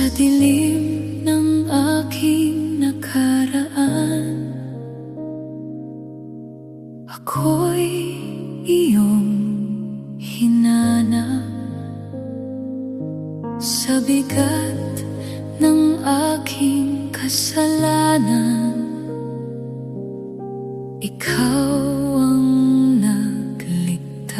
Sa dilim ng aking nakaraan, ako'y iyong hinanap. Sa bigat ng aking kasalanan, ikaw ang nagligtas.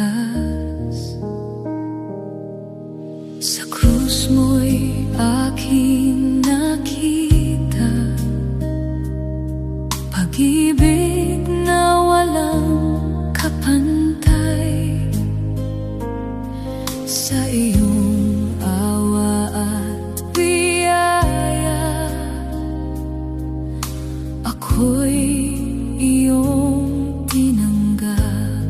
Sa krus mo'y aking nakita pag-ibig na walang kapantay. Sa iyong awa at biyaya, ako'y iyong tinanggap.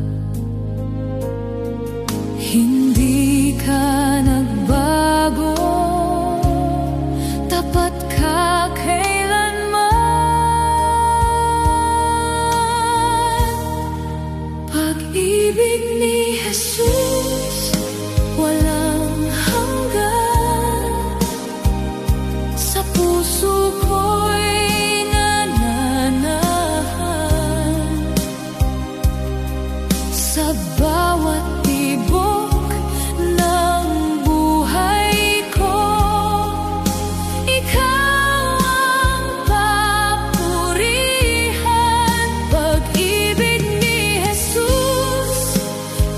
Hindi ka nagbago, tapat ka kailanman. Pag-ibig ni Jesus walang hanggan, sa puso ko'y nananahan. Sa bawat tibok ng buhay ko, ikaw ang papurihan. Pag-ibig ni Jesus,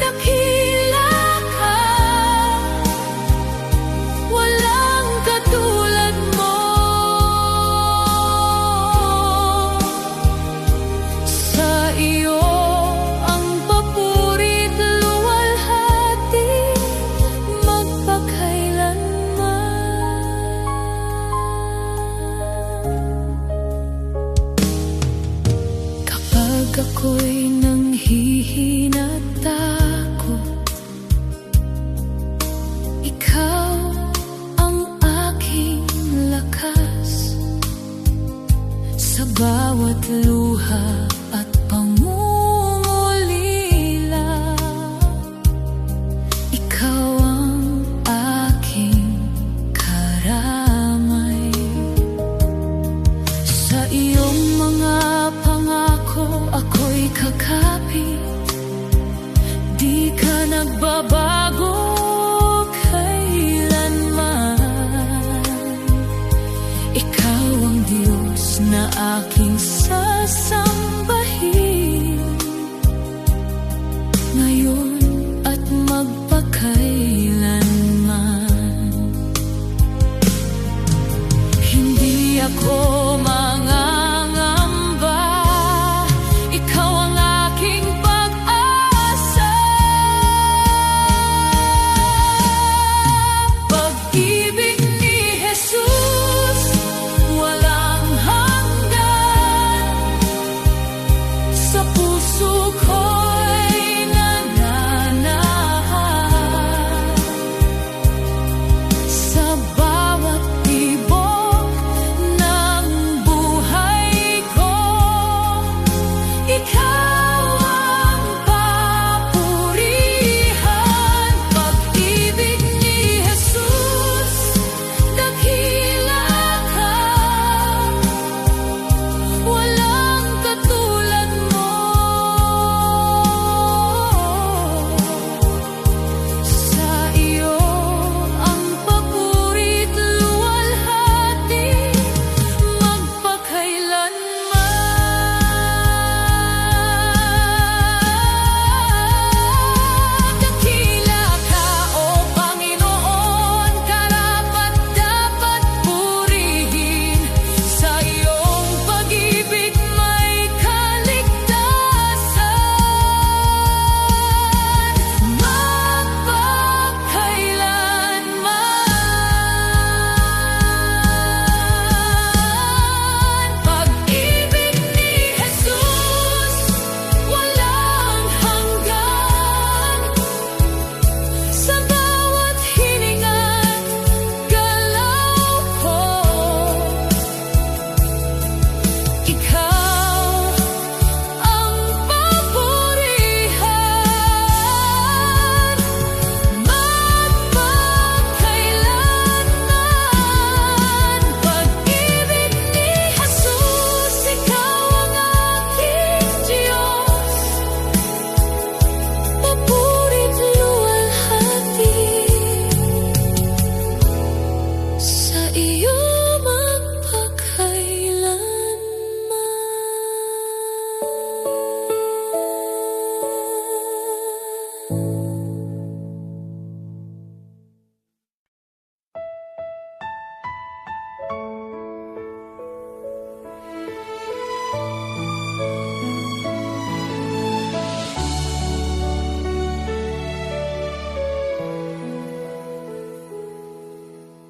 dakila ka, walang katulad mo. Sa iyo ang papurit luwalhati magpakailanman. Kapag ako'y nanghihina at takot, ikaw ang aking lakas. Sa bawat luha at pangungulila, ikaw ang aking karamay. Sa iyong mga pangako ako'y kakapit, di ka nagbabago kailanman. Ikaw ang Diyos na aking sasamba.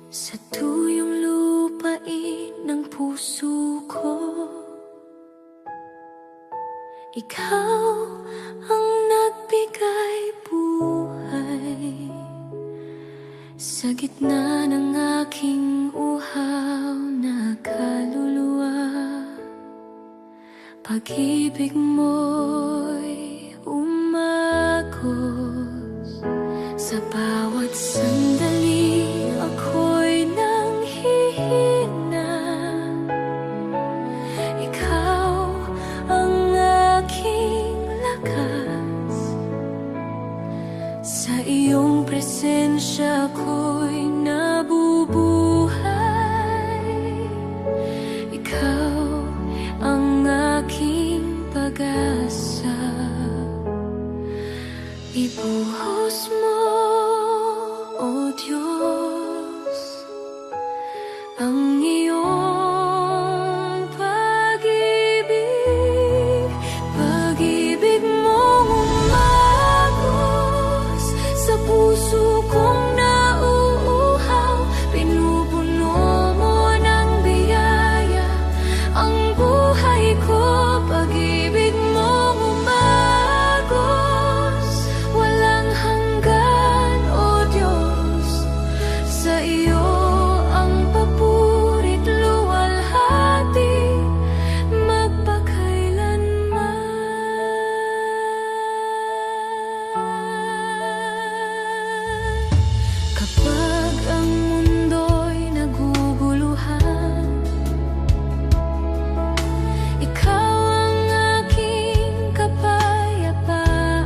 Sa tuyong lupain ng puso ko, ikaw ang nagbigay buhay. Sa gitna ng aking uhaw na kaluluwa, pag-ibig mo'y umagos. Sa bawat sandali ako'y nanghihina, ikaw ang aking lakas. Sa iyong presensya ako'y nabubuhay, ikaw ang aking pag-asa. Ibuhos mo, O Diyos, ang iyong pag-ibig. Pag-ibig mong umagos sa puso kong nauuhaw. Pinupuno mo ng biyaya ang buhay ko. Pag-ibig mong umagos, walang hanggan, O Diyos. Sa iyo ang papurit luwalhati magpakailanman. Kapag ang mundo'y naguguluhan, ikaw ang aking kapayapaan.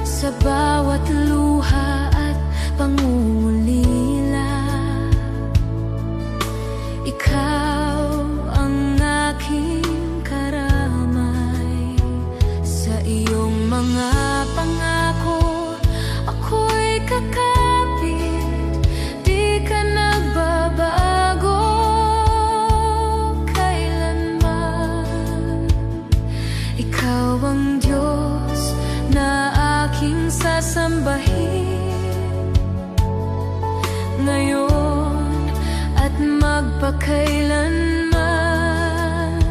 Sa bawat luha at pangungulila, ikaw ang aking karamay. Sa iyong mga pangako ako'y kakapit, di ka nagbabago kailanman. Ikaw ang Diyos na aking sasambahin ngayon at magpakailanman.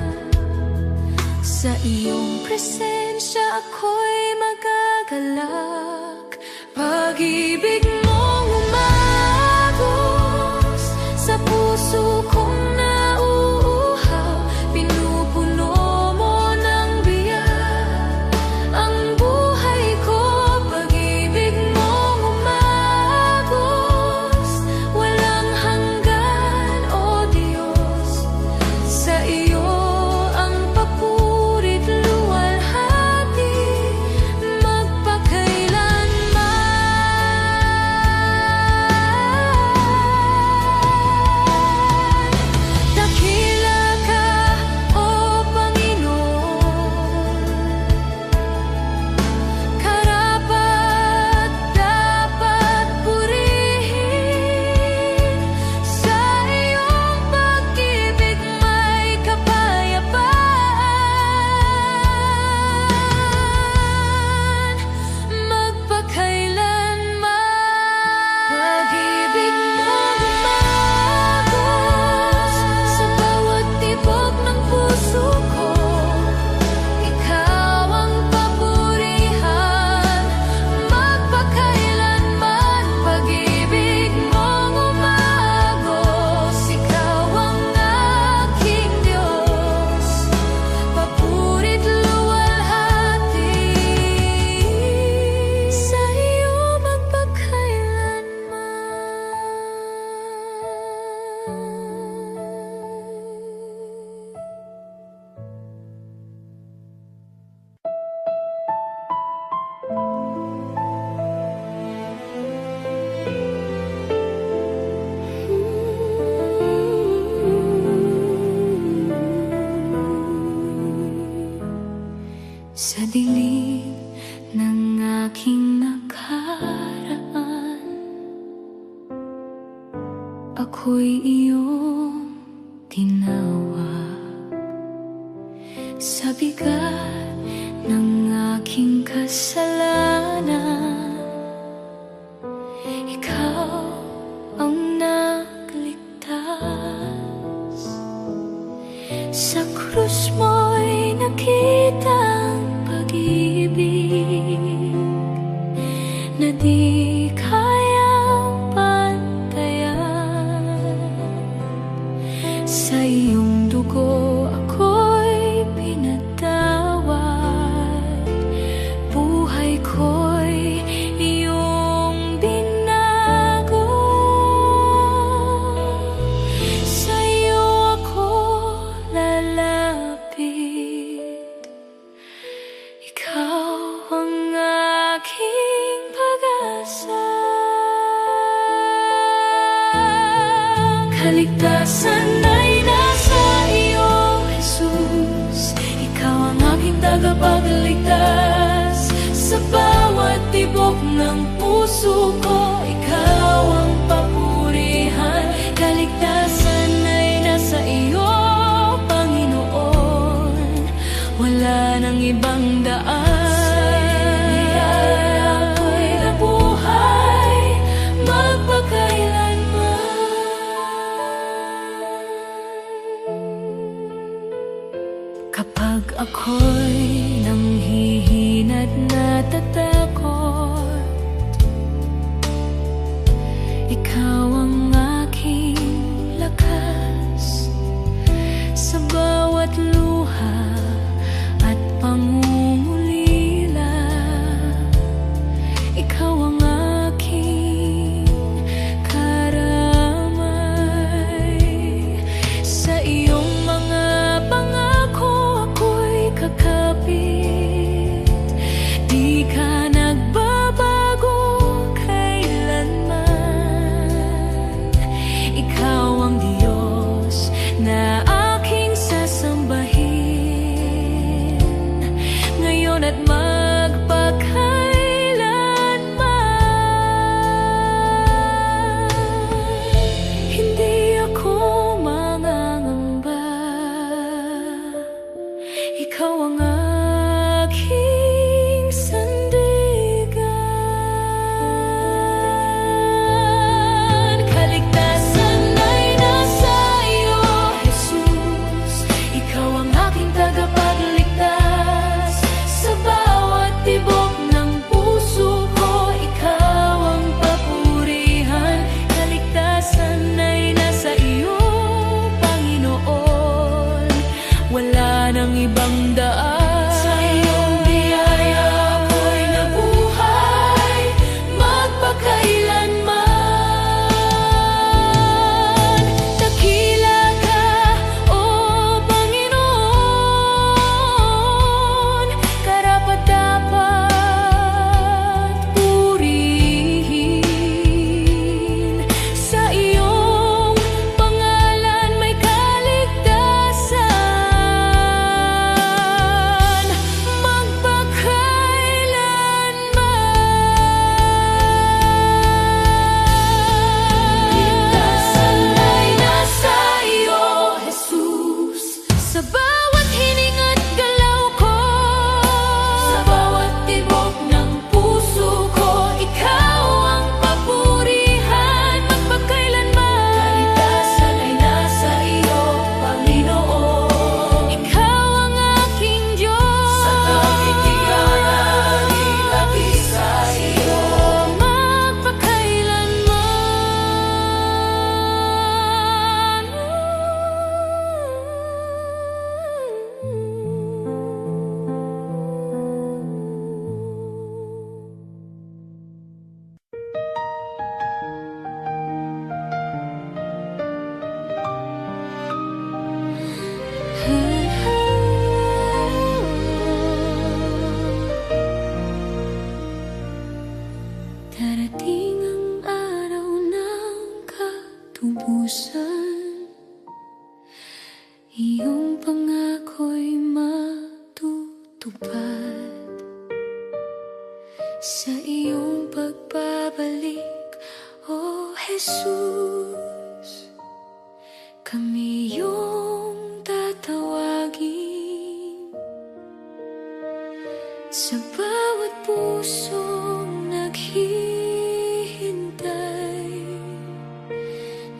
Sa iyong presensya ako'y magagalak. Pag-ibig mong umagos sa puso kong nauuhaw. Pinupuno mo ng biyaya ang buhay ko. Pag-ibig mong umagos, walang hanggan, O Diyos. Sa iyo ang papurit luwalhati magpakailanman. Dakila ka, O Panginoon, karapat-dapat purihin. Sa iyong pag-ibig may kapayapaan magpakailanman. Pag-ibig mong umagos sa bawat tibok ng puso ko, ikaw ang papurihan magpakailanman. Pag-ibig mong umagos, ikaw ang aking Diyos, papurit luwalhati sa iyo magpakailanman. Sa dilim ng aking nakaraan, ako'y iyong tinawag. Sa bigat ng aking kasalanan, ikaw na di kayang pantayan. Sa iyong dugo ako'y pinatawad, buhay ko'y iyong binago. Sa iyo ako lalapit, ikaw ang aking pag-asa. Kaligtasan ay nasa iyo, Jesus. Ikaw ang aking tagapagligtas. Sa bawat tibok ng puso ko, ikaw ang papurihan. Kaligtasan ay nasa iyo, Panginoon. Wala nang ibang daan. Kapag ako'y nanghihina at natatakot, ikaw ang aking lakas. Sa bawat luha at pangungulila, ikaw ang aking karamay. Sa iyong mga kakapit, di ka nagbabago kailanman. Ikaw ang Diyos na aking sasambahin, ngayon at magpakailanman. Hindi ako mangangamba, ikaw ang aking sandigan. Kaligtasan ay nasa iyo, Jesus. Ikaw ang aking tagapagligtas. Sa bawat tibok ng puso ko, ikaw ang papurihan. Kaligtasan ay nasa iyo, Panginoon. Wala nang ibang daan. Sa iyong biyaya ako'y nabuhay magpakailanman. Dakila ka, O Panginoon, karapat-dapat purihin. Sa iyong pangalan may kaligtasan magpakailanman. Kaligtasan ay nasa iyo, Jesus. Sa bawat hininga't galaw ko, sa bawat tibok ng puso ko, ikaw ang papurihan magpakailanman. Kaligtasan ay nasa iyo, Panginoon. Ikaw ang aking Diyos. Sa kabitigayan, ilapit sa iyo darating ang araw ng katubusan, iyong pangako'y matutupad. Sa iyong pagbabalik, O Jesus, kami iyong tatawagin. Sa bawat pusong naghihintay,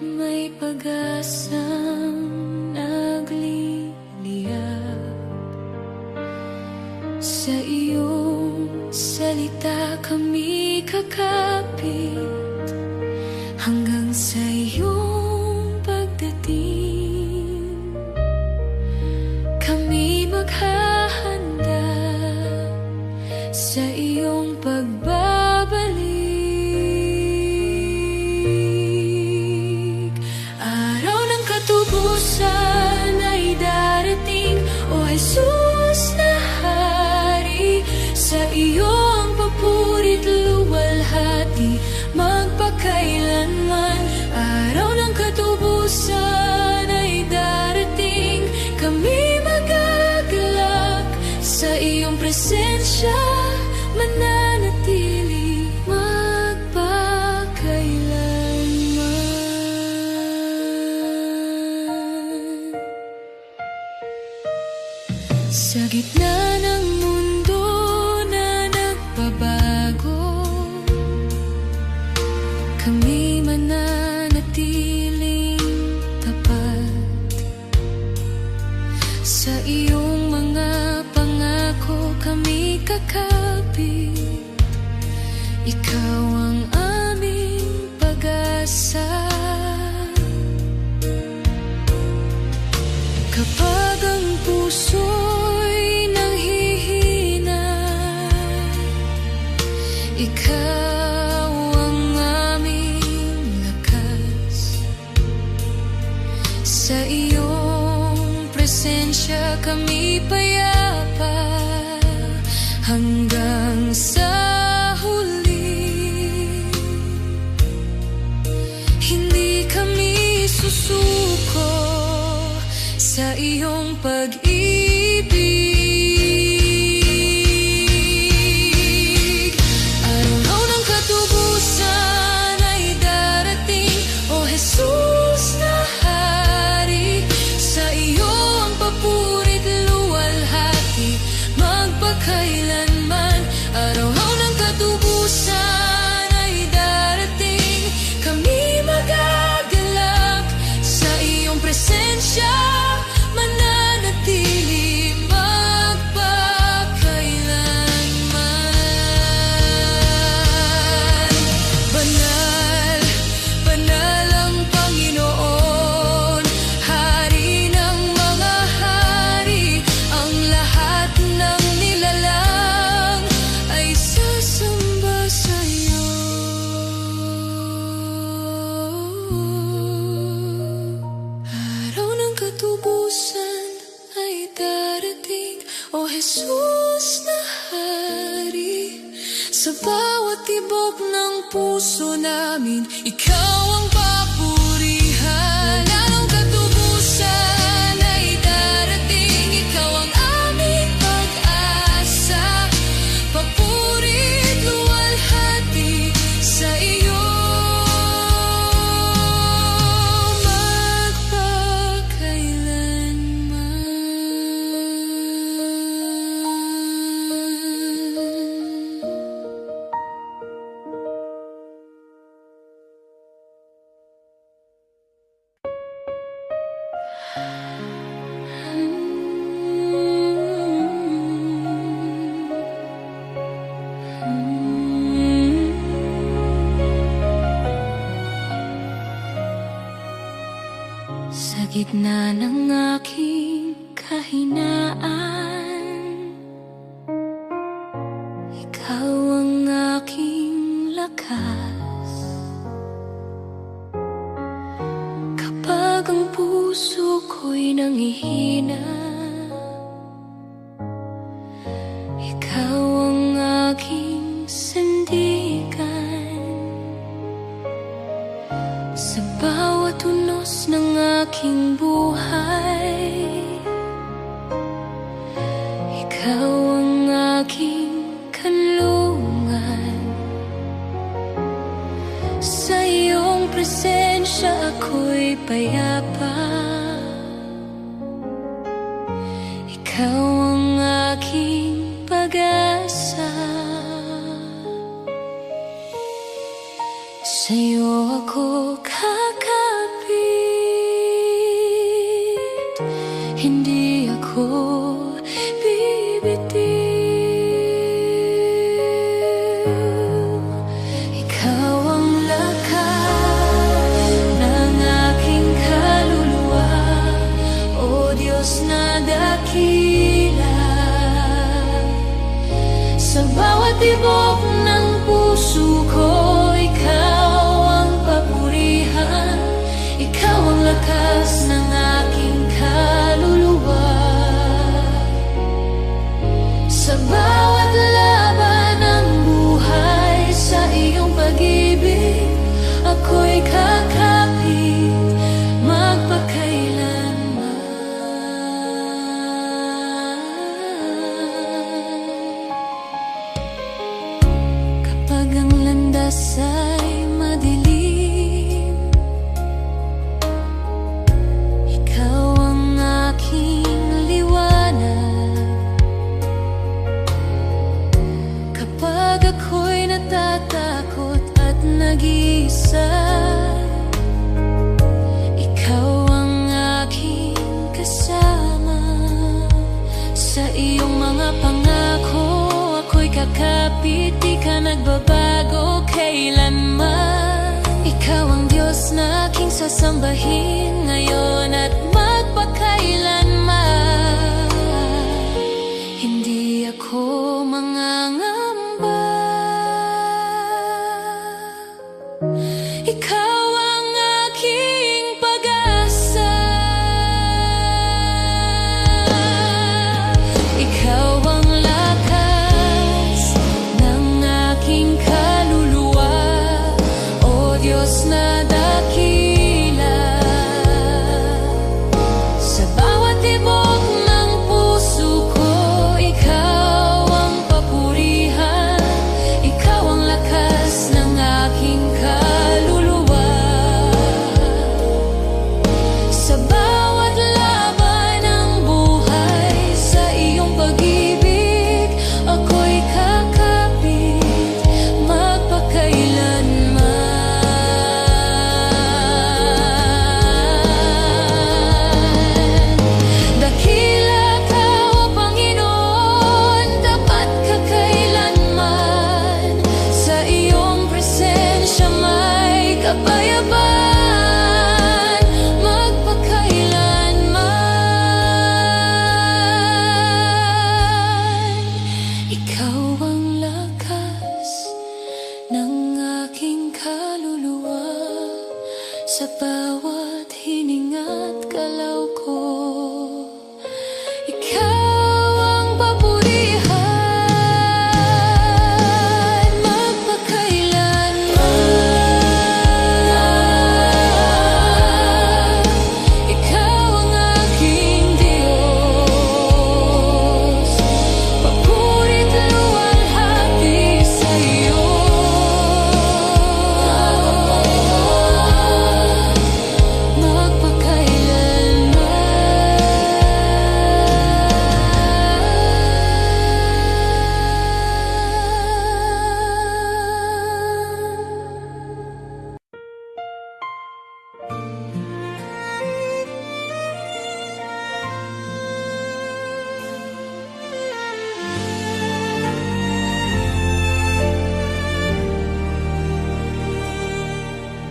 may pag-asang nagliliyab. Sa iyong salita kami kakapit hanggang sa iyong pagdating. Kami maghahanda sa iyong pagbabalik. Araw ng katubusan ay darating, O Jesus na Hari. Sa iyo ang papurit luwalhati magpakailanman. Araw ng katubusan ay darating, kami magagalak sa iyong presensya, mananatili magpakailanman. Sa gitna ng mundo na nagbabago, kami mananatiling tapat sa iyong mga pangako. Kami kakapit, ikaw ang aming pag-asa. Kapag ang puso'y nanghihina, ikaw ang aming lakas. Sa iyong presensya kami payapa hanggang sa huli. Hindi kami susuko sa iyong pag-ibig. Araw ng katubusan ay darating, O Jesus na Hari. Sa iyo ang papurit luwalhati magpakailanman. Araw ng katubusan ay darating, kami magagalak sa iyong presensya, mananatili magpakailanman. Banal, banal ang Panginoon, Hari ng mga hari. Ang lahat ng nilalang ay sasamba sa iyo. Araw ng katubusan ay darating, O Jesus na Hari. Sa bawat tibok ng puso namin, ikaw ang papurihan. Araw ng katubusan ay darating, ikaw ang aming pag-asa. Papurit luwalhati sa iyo sa gitna ng aking kahinaan. Ikaw ang aking lakas. Kapag ang puso ko'y nanghihina, ikaw ang aking sandigan. Sa bawat unos ng aking buhay, ikaw ang aking kanlungan. Sa iyong presensya ako'y payapa. Ikaw ang aking pag-asa. Sa'yo ako kakapit, hindi ako bibitiw. pag-ibig, ako'y kakapit magpakailanman. Kapag ang landas ay madilim, ikaw ang aking liwanag. Kapag ako'y natatakot at nag-iisa, ikaw ang aking kasama. Sa iyong mga pangako, ako'y kakapit, di ka nagbabago kailanman. Ikaw ang Diyos na aking sasambahin ngayon at magpakailanman. Hindi ako mangangamba, ikaw ang aking pag-asa. Ikaw ang lakas ng aking kaluluwa, O Diyos na dakila. Sa bawat tibok ng puso ko, ikaw ang papurihan. Ikaw ang lakas ng aking kaluluwa. Sa bawat laban ng buhay, sa iyong pag-ibig, ako'y kakapit magpakailanman. Dakila ka, O Panginoon, tapat ka kailanman. Sa iyong presensya may kapayapaan magpakailanman. Ikaw ang lakas ng aking kaluluwa. Sa bawat hininga't galaw ko, ikaw ang papurihan magpakailanman. Ikaw ang aking Diyos, papuri't luwalhati sa iyo.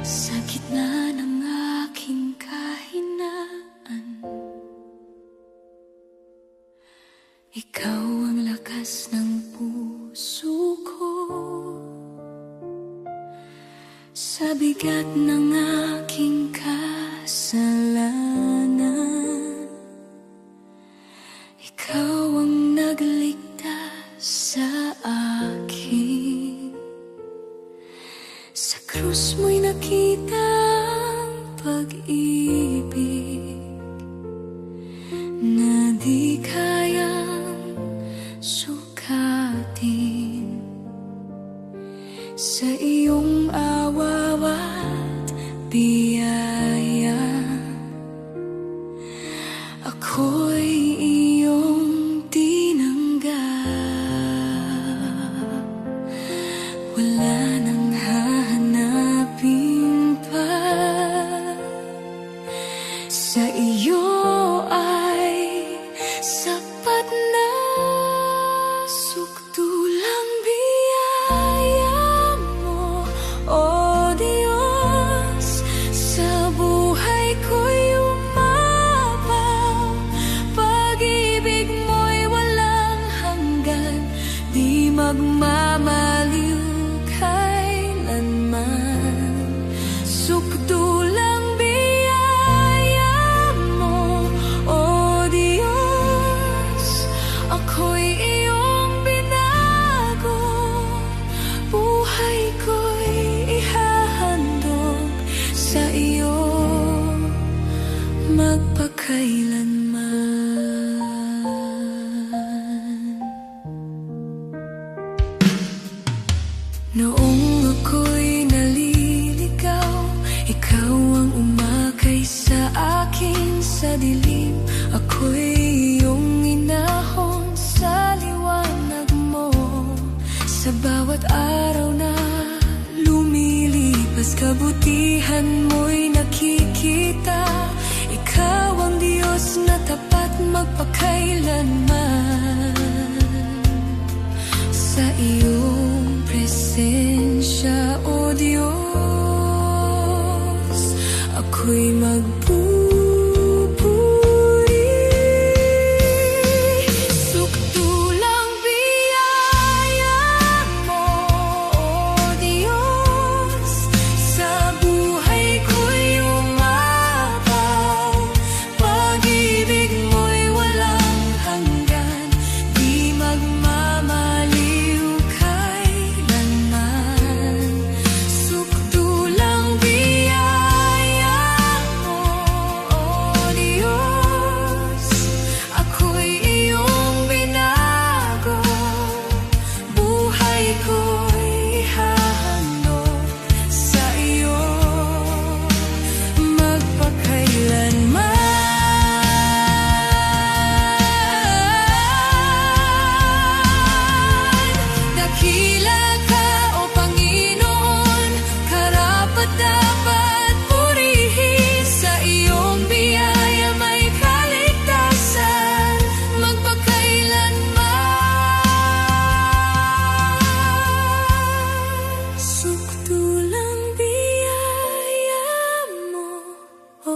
Sa gitna ng aking kahinaan, ikaw ang lakas ng puso ko. Sa bigat ng aking kasalanan, ikaw ang nagligtas sa akin. Sa krus mo'y nakita ang pag-ibig na di kayang sukatin. Sa iyong awa at biyaya, ako'y iyong tinanggap. Wala nang hahanapin pa. Sa iyo ay sapat na sukdulang biyaya mo, O Diyos. kabutihan mo'y nakikita. Ikaw ang Diyos na tapat magpakailanman. Sa iyong presensya, O Diyos, ako'y magpupuri. Sukdulang biyaya mo, O Diyos, sa buhay ko'y umapaw. Pag-ibig mo'y walang hanggan, di magmamaliw kailanman. Sukdulang biyaya mo, O Diyos, ako'y iyong binago. Buhay ko'y hahandog sa iyo magpakailanman. Dakila ka, O Panginoon, karapat-dapat purihin. Sa iyong biyaya may kaligtasan magpakailanman. Sukdulang biyaya mo, O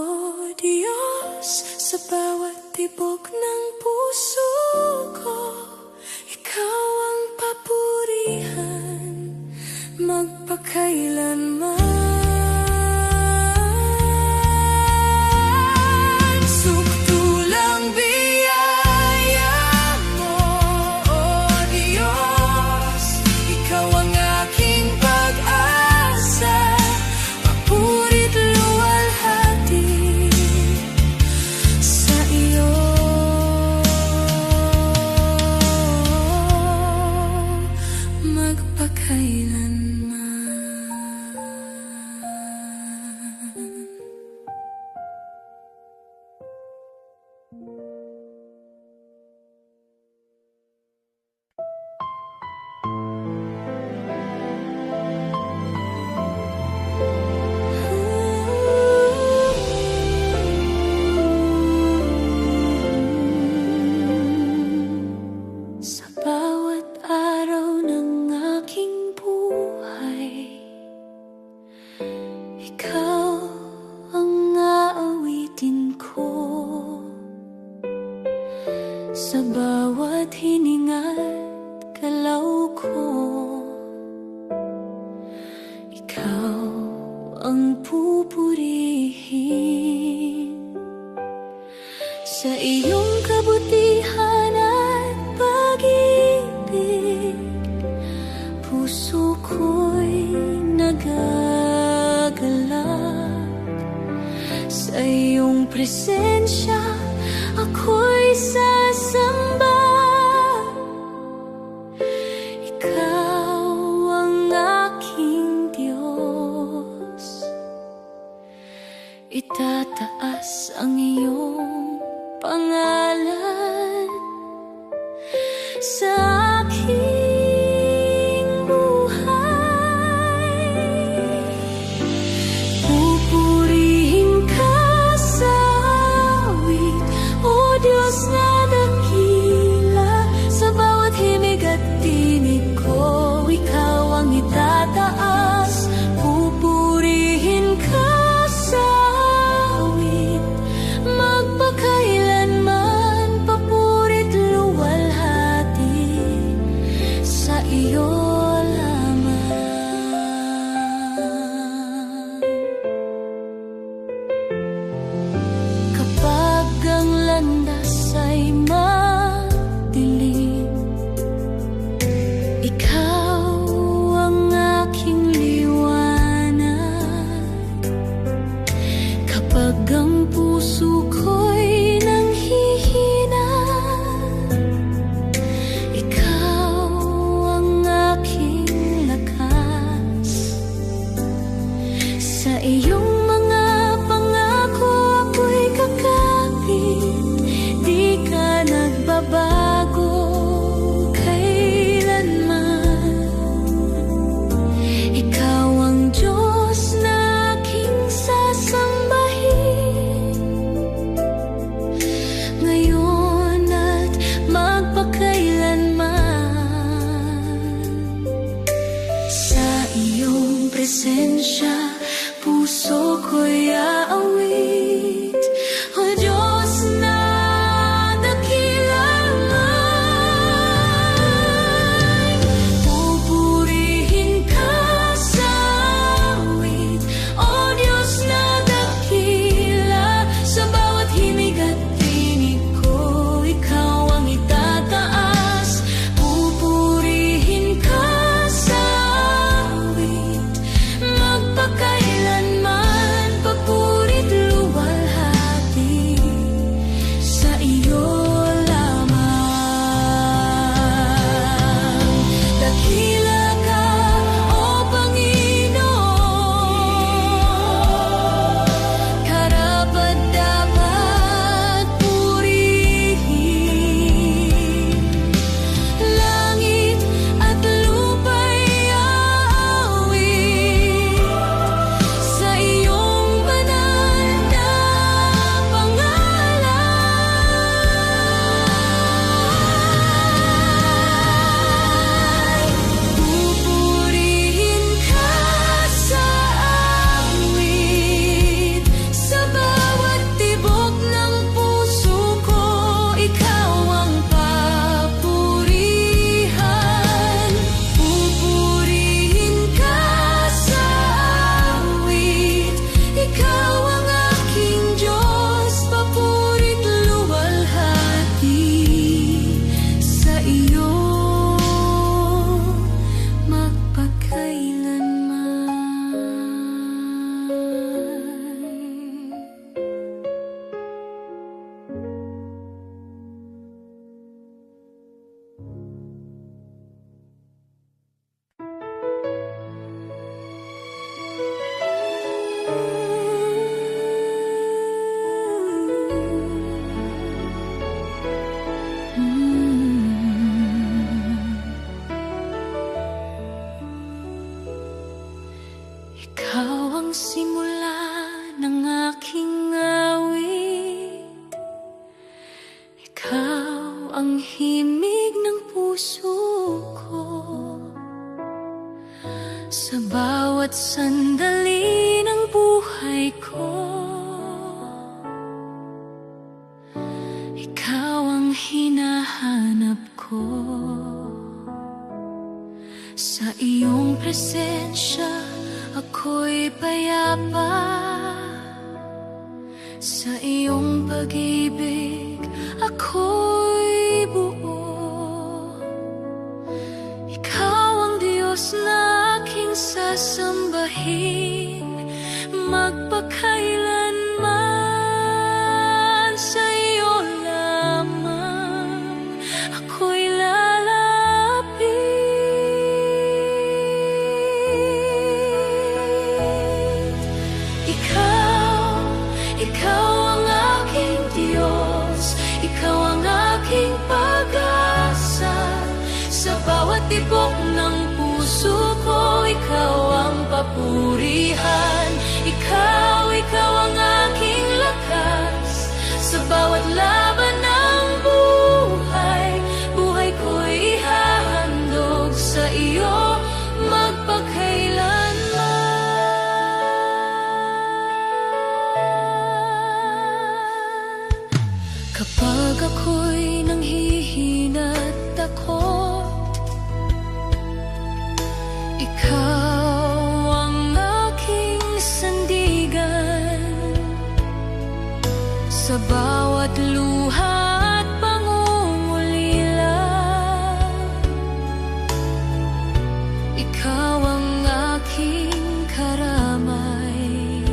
Diyos, sa bawat tibok ng puso ko. Ikaw ang papurihan magpakailanman. Sukdulang biyaya mo, O Diyos, ikaw ang aking pag-asa. Papurit luwalhati sa iyo magpakailanman. Sa bawat araw ng aking buhay, ikaw ang aawitin ko. Sa bawat hininga't galaw ko, ikaw ang pupurihin. Sa iyong kabutihan at pag-ibig, puso ko'y nagagalak. Sa iyong presensya, ako'y sasamba. Ikaw ang aking Diyos, itataas ang iyong pangalan sa aking buhay. Pupurihin ka sa awit, O Diyos na dakila. Sa bawat himig at tinig ko, ikaw ang itataas. Pupurihin ka sa awit magpakailanman. Papurit luwalhati sa iyo lamang. Kapag ang landas ay madilim, ikaw ang aking liwanag. Kapag ang puso ko'y nanghihina, ikaw ang aking lakas. Sa iyong mga pangako ako'y kakapit, di ka nagbabago kailanman. Ikaw ang Diyos na presensya, puso ko'y aawit. O Diyos na dakilamay, pupurihin ka sa awit. O Diyos na dakila, sa bawat himig at tinig ko, ikaw ang itataas. Pupurihin ka sa awit, magpakailanman, papuri't luwalhati, sa iyo lamang. Dakila ka, O Panginoon, karapat-dapat purihin. Langit at lupa'y aawit sa iyong banal na pangalan. Pupurihin ka sa awit, sa bawat tibok ng puso ko, ikaw ang papurihan. Pupurihin ka sa awit, ikaw ang aking Diyos, papuri't luwalhati, sa iyo magpakailanman. Ikaw ang simula ng aking awit, ikaw ang himig ng puso ko, sa bawat sandali ng buhay ko. Ikaw ang hinahanap ko, sa iyong presensya ako'y payapa, sa iyong pag-ibig ako'y buo. Ikaw ang Diyos na aking sasambahin, magpakailanman, sa iyo lamang ako'y lalapit. Ikaw ang aking Diyos, ikaw ang aking pag-asa, sa bawat tibok ng puso ko, ikaw ang papurihan. Ikaw ang aking lakas, sa bawat laban ng buhay, buhay ko'y ihahandog sa iyo magpakailanman. Kapag ako'y nanghihina't takot, ikaw ang aking sandigan, sa bawat luha at pangungulila. Ikaw ang aking karamay,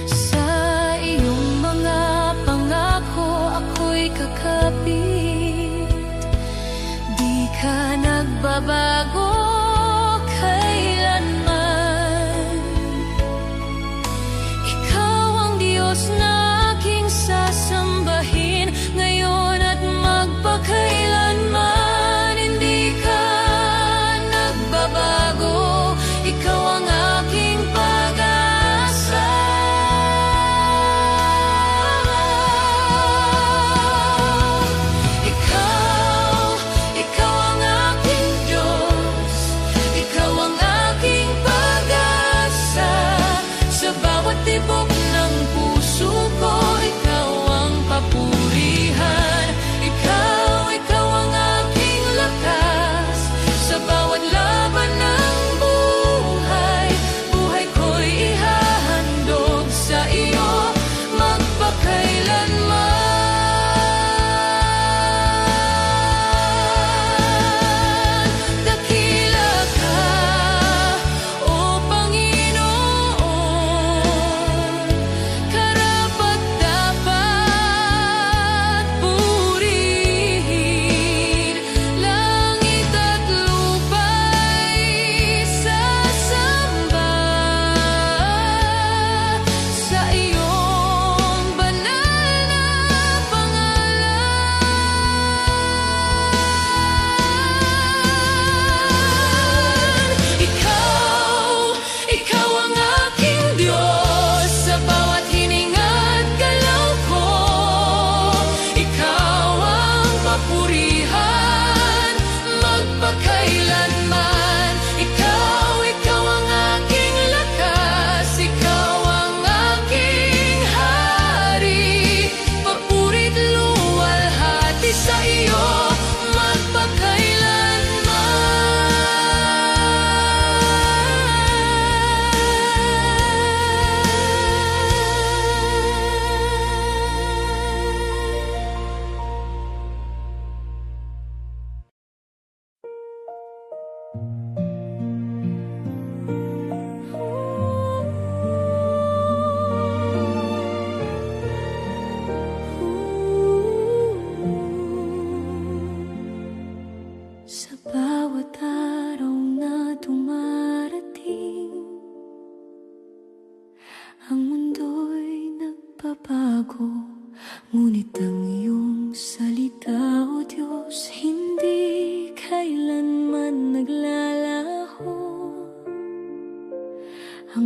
sa iyong mga pangako ako'y kakapit. Di ka nagbabago kailanman, ikaw ang Diyos na aking sasama.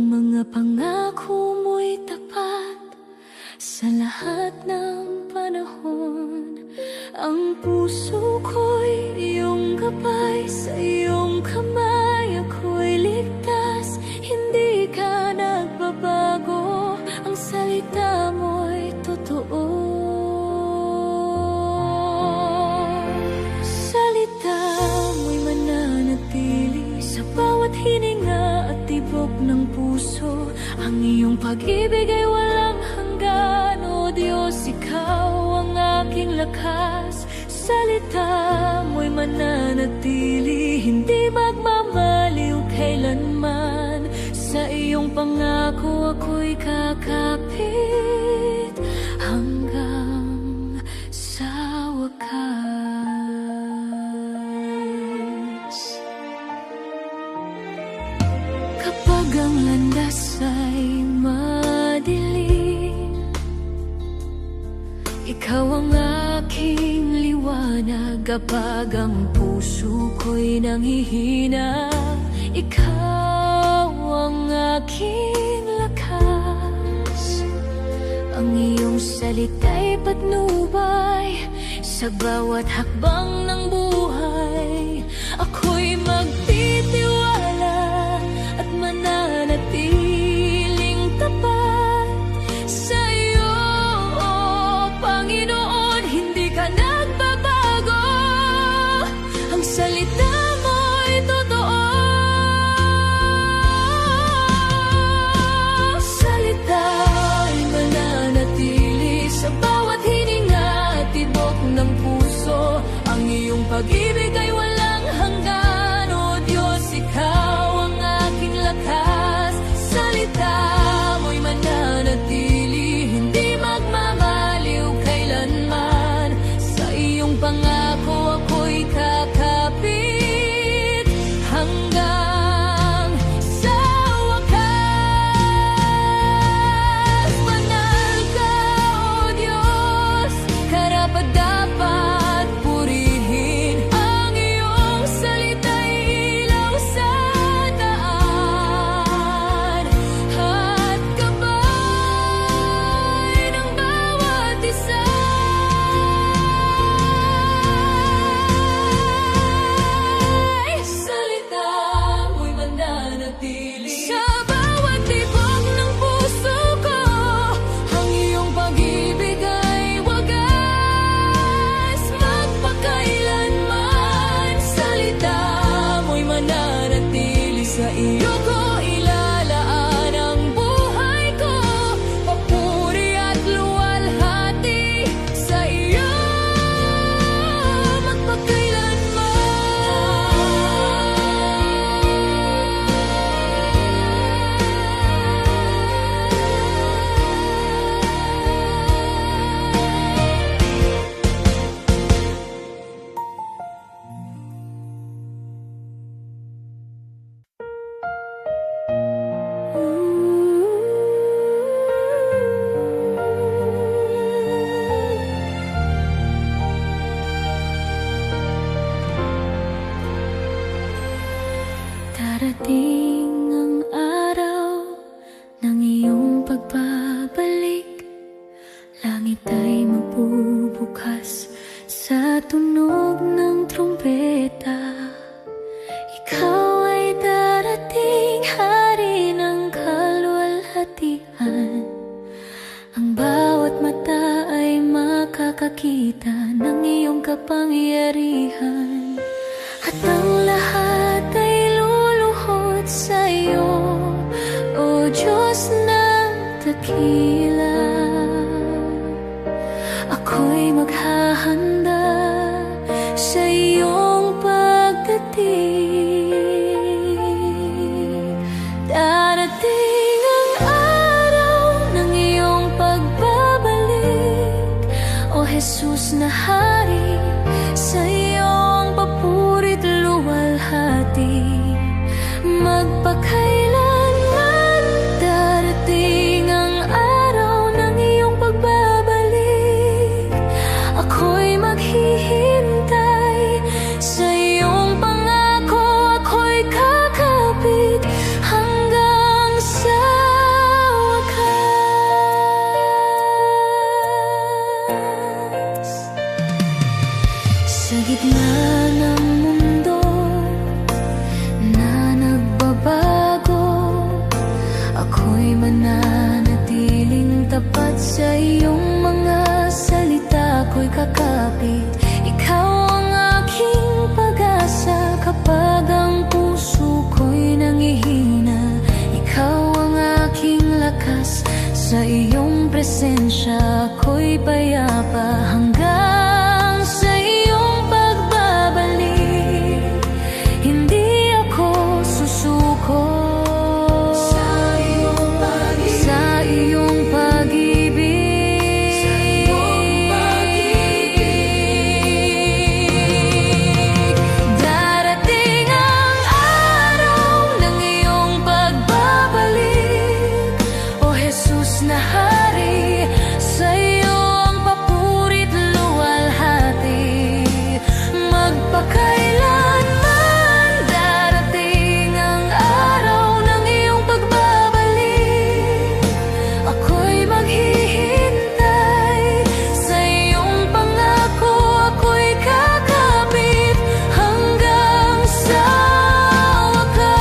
mga pangako mo'y tapat sa lahat ng panahon. Ang puso ko'y iyong gabay, sa iyong kamay ako'y ligtas. Hindi ka nagbabago, ang salita mo'y totoo. Salita mo'y mananatili sa bawat hininga at tibok ng puso. Ang iyong pag-ibig ay walang hanggan, O Diyos, ikaw ang aking lakas. Salita mo'y mananatili, hindi magmamaliw kailanman. Sa iyong pangako ako'y kakapit hanggang sa wakas. Kapag ang landas ay madilim, ikaw ang aking liwanag. Kapag ang puso ko'y nanghihina, ikaw ang aking lakas. Ang iyong salita'y patnubay sa bawat hakbang ng buhay. Ako'y magtitiwala at mananatiling tapat sa iyo, O Panginoon. Hindi ka nagbabago, ang salita mo'y totoo. Salita'y mananatili sa bawat hininga at tibok ng puso. Ang iyong pag-ibig ay walang hanggan, O Diyos, ikaw ang aking lakas. Salita mo'y mananatili, hindi magmamaliw kailanman. Sa iyong pangako ako'y kakapit hanggang sa wakas. Banal ka, O Diyos, karapat-dapat purihin. Ang iyong salita'y ilaw sa daan at gabay ng bawat isa. Salita mo'y mananatili sa bawat tibok ng puso ko. Ang iyong pag-ibig ay wagas magpakailanman. Salita mo'y mananatili, sa iyo ko ilalaan ang buhay ko. Papuri at luwalhati sa iyo darating ang araw ng iyong pagbabalik. Langit ay magbubukas sa tunog ng trumpeta. Ikaw ay darating, hari ng kaluwalhatian. Ang bawat mata ay makakakita ng iyong kapangyarihan. At ang lahat ay luluhod sa iyo, O Diyos ng dakila. Ako'y maghahanda sa iyong pagdating. Darating ang araw ng iyong pagbabalik, O Jesus na hari, sa iyong papurit luwalhati magpakailanman. Darating ang araw ng iyong pagbabalik, ako'y maghihintay sa iyong pangako. ako'y mananatiling tapat sa iyong mga salita, ako'y kakapit. Ikaw ang aking pag-asa kapag ang puso ko'y nangihina. Ikaw ang aking lakas, sa iyong presensya ako'y payapa. Hanggang sa iyong pagbabalik, hindi ako susuko. Sa iyong pag-ibig, sa iyong pag-ibig, sa iyong pag-ibig. Darating ang araw ng iyong pagbabalik, O Jesus na Hari, sa iyo ang papurit luwalhati. Magpakailanman darating ang araw ng iyong pagbabalik, ako'y maghihintay sa iyong pangako, ako'y kakapit hanggang sa wakas.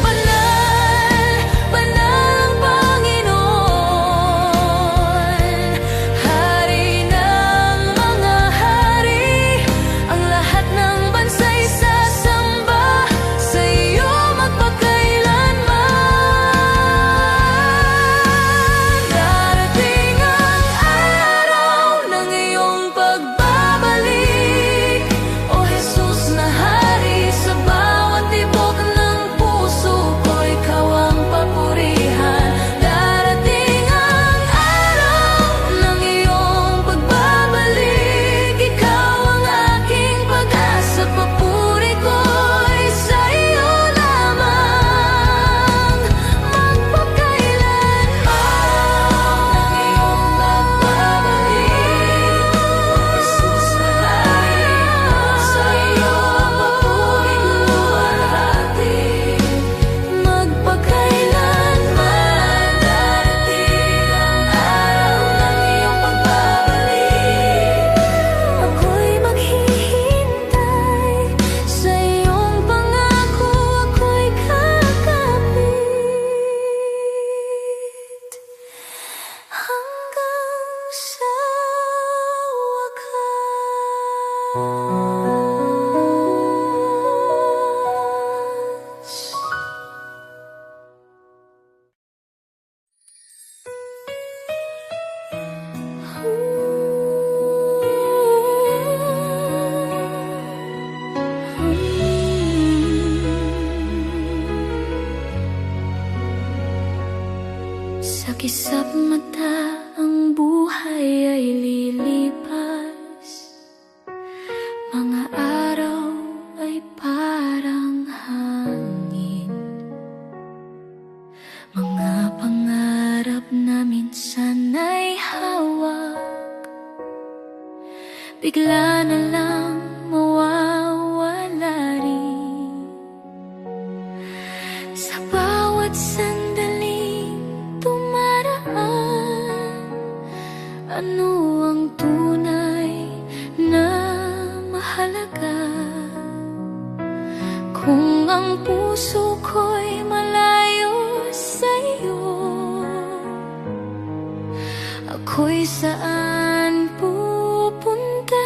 Banal, banal ang Panginoon, Hari ng mga hari. Ang lahat ng bansa'y sasamba sa iyo magpakailanman. Darating ang araw ng iyong pagbabalik, O Jesus na Hari, sa bawat tibok ng puso ko, ikaw ang papurihan. Darating ang araw ng iyong pagbabalik, ikaw ang aking pag-asa, papuri ko'y sa iyo lamang magpakailanman. Ng iyong pagbabalik, Jesus na Hari, sa iyo ang papuring luwalhati. Magpakailanman darating ang araw ng iyong pagbabalik, ako'y maghihintay sa iyong pangako, ako'y kakapit hanggang sa wakas. Sa kisap mata ang buhay ay lilipas, mga araw ay parang hangin, mga pangarap na minsan ay hawak, bigla na lang mawawala rin. Sa bawat sandaling dumaraan, ano ang tunay na mahalaga? Kung ang puso ko'y malayo sa iyo, ako'y saan pupunta?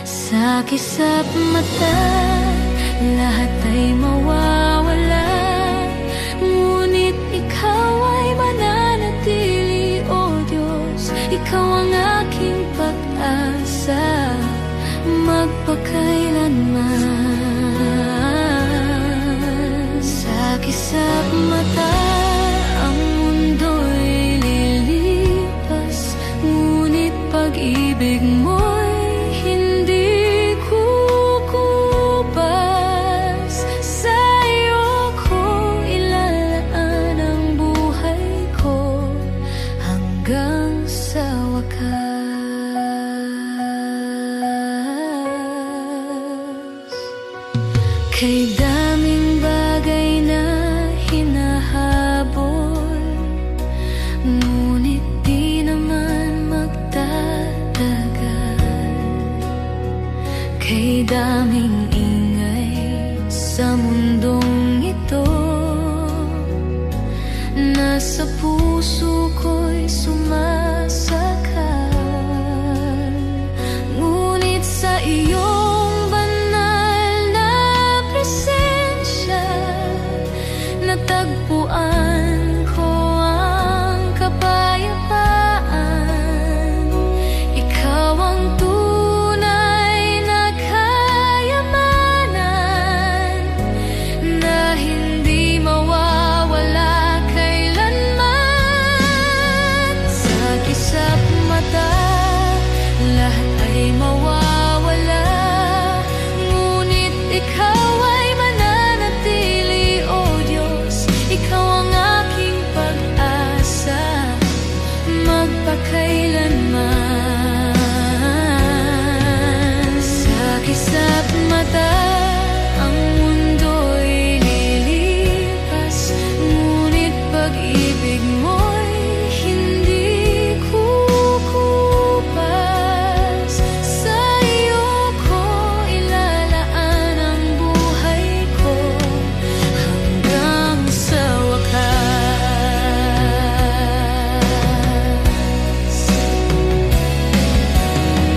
Sa kisap mata, lahat ay mawawala, ngunit ikaw ay mananatili, O Diyos. Ikaw ang aking pag-asa, magpakailanman. Sa kisap mata, ang mundo'y lilipas, ngunit pag-ibig mo'y hindi kukupas. Sa iyo ko ilalaan ang buhay ko hanggang sa wakas. Kay daming bagay na hinahanap, sa puso ko'y sumasakal. Ngunit sa iyong banal na presensya, natagpuan ko ang kapayapaan. Ikaw ang tunay na kayamanan, na hindi mawawala kailanman. Sa kisap mata, lahat ay mawawala, ngunit ikaw ay mananatili, O Diyos. Ikaw ang aking pag-asa, magpakailanman. Sa kisap mata, ang mundo'y lilipas, ngunit pag-ibig mo'y hindi kukupas. Sa iyo ko ilalaan ang buhay ko hanggang sa wakas.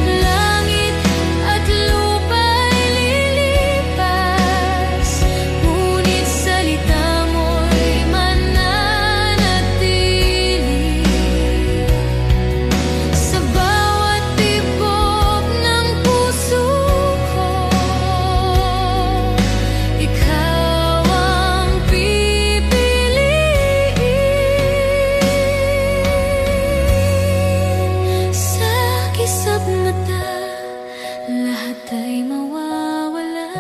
Langit at lupa'y lilipas, ngunit salita mo'y mananatili. Sa bawat tibok ng puso ko, ikaw ang pipiliin. Sa kisap mata, lahat ay mawawala,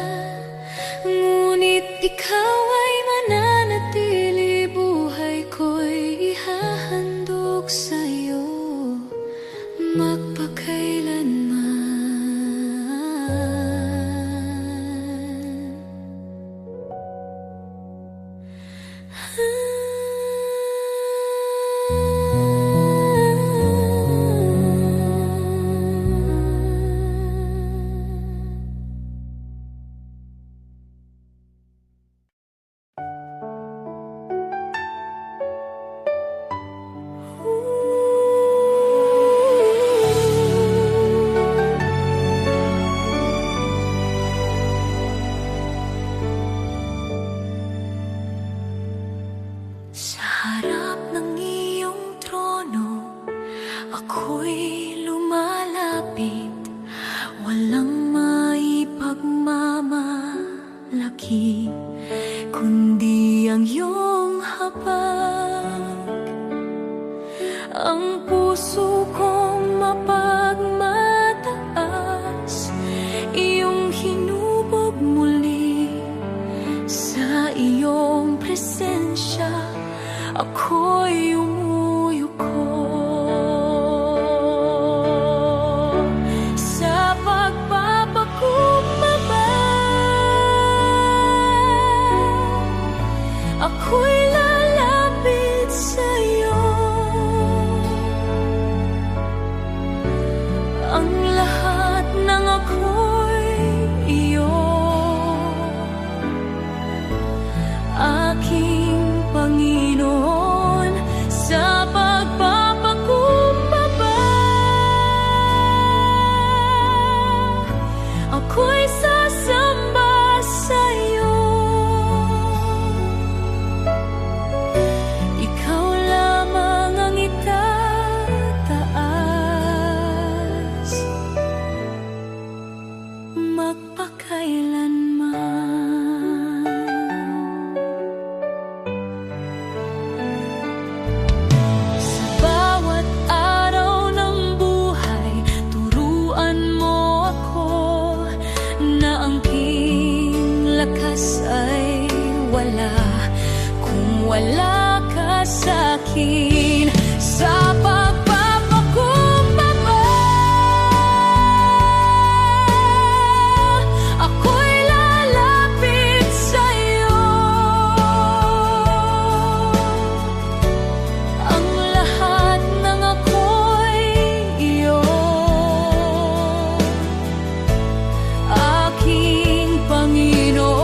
ngunit ikaw ay mananatili. Buhay ko'y ihahandog sa'yo magpakailanman. Sa harap ng iyong trono, ako'y lumalapit, walang maipagmamalaki, kundi ang iyong habag. Ang puso kong mapagmataas, iyong hinubog muli. Sa iyong presensya, ako'y umuyuko. Sa pagpapakumbaba, ako'y lalapit sa'yo. Ang lahat ng ako'y iyo, aking Panginoon. Sa pagpapakumbaba, ako'y sasamba sa'yo. Ikaw lamang ang itataas magpakailanman. Sa bawat araw ng buhay, turuan mo ako na ang aking lakas ay wala kung wala ka sa'kin. Sa pagpapakumbaba, ako'y lalapit sa'yo. Ang lahat ng ako'y iyo, aking Panginoon.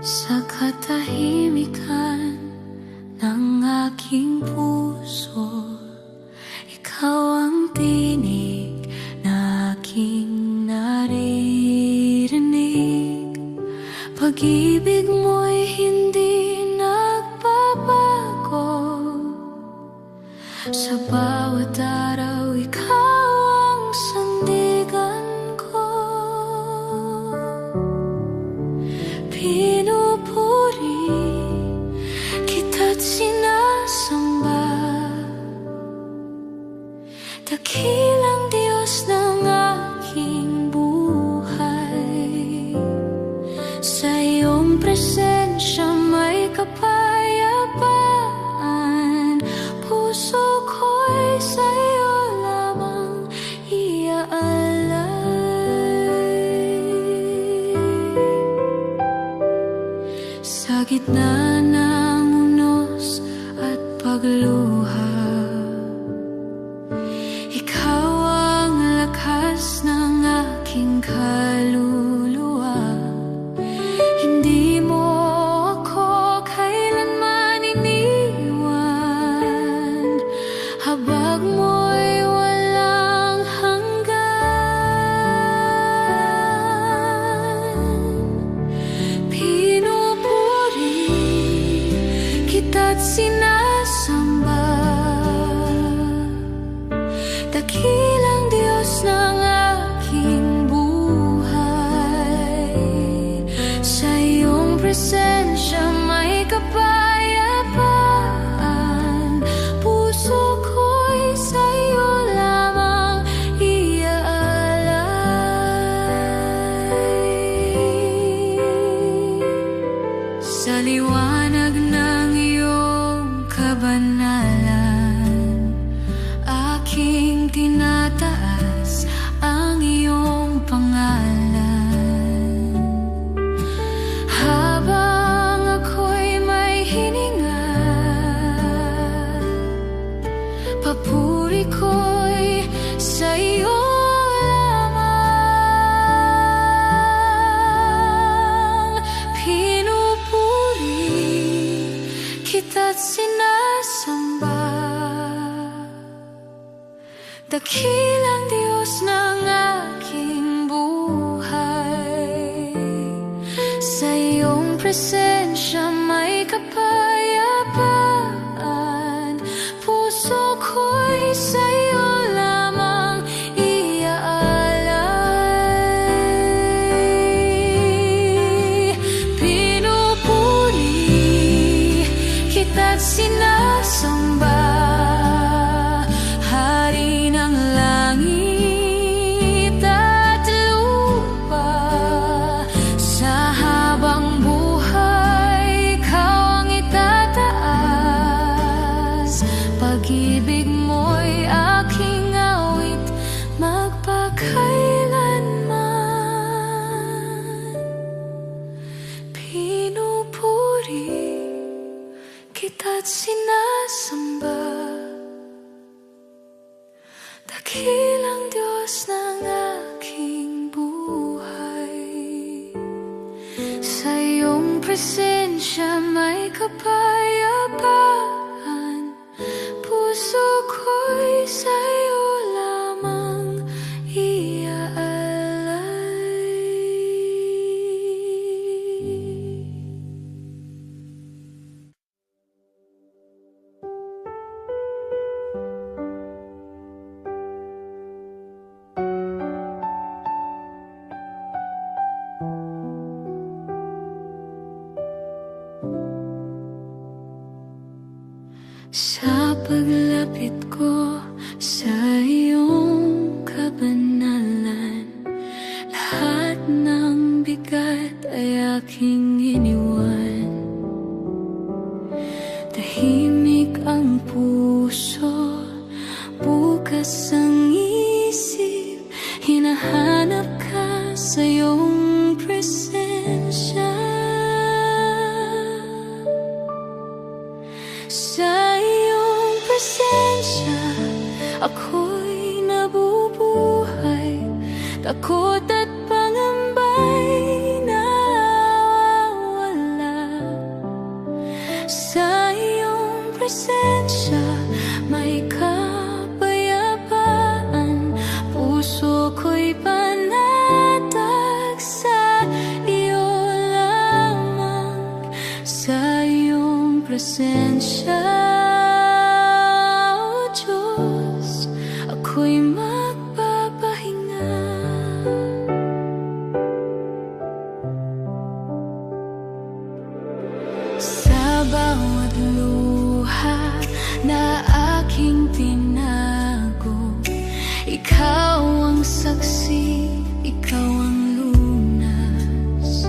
Sa katahimikan ng aking puso, ikaw ang tinig na aking naririnig. Pag-ibig mo'y hindi nagbabago. Sa bawat araw, ikaw ang sandigan ko. Pinupuri kita't sinasamba, dakilang Diyos ng aking buhay. Sa iyong presensya may kapayapaan, puso ko'y sa iyo lamang iaalay. Sa gitna ng unos at pagluha, ikaw ang lakas ng aking kaluluwa. Hindi mo ako kailanman iniwan, habag mo'y walang hanggan. Pinupuri kita't sinasamba, dakilang Diyos ng aking buhay. Sa iyong presensya may kapayapaan, puso ko'y sa iyo lamang iaalay. Sa liwanag ng iyong kabanalan, aking tinataas ang iyong pangalan. Habang ako'y may hininga, papuri ko'y sa iyo lamang. Pinupuri kita't sinasamba, dakilang Diyos ng aking buhay. Sa iyong presensya may kapayapaan, puso ko'y sa iyo lamang iaalay. Pinupuri kita't sinasamba, Hari ng langit at lupa. Sa habang buhay, ikaw ang itataas. Pag-ibig mo'y aking awit magpakailanman. Pinupuri kita't sinasamba, dakilang Diyos ng aking buhay. Sa iyong presensya may kapayapaan, puso ko'y sa iyo lamang iaalay. Sa paglapit ko sa iyong kabanalan, lahat ng bigat ay aking iniwan. Tahimik ang puso, bukas ang isip, hinahanap ka sa iyong presensya. Sa iyong presensya, ako'y nabubuhay. Takot at pangamba'y nawawala. presensya, may kapayapaan. Puso ko'y panatag sa iyo lamang, sa iyong presensya, O Diyos, ako'y magpapahinga. Sa bawat luha na aking tinago, ikaw ang saksi, ikaw ang lunas.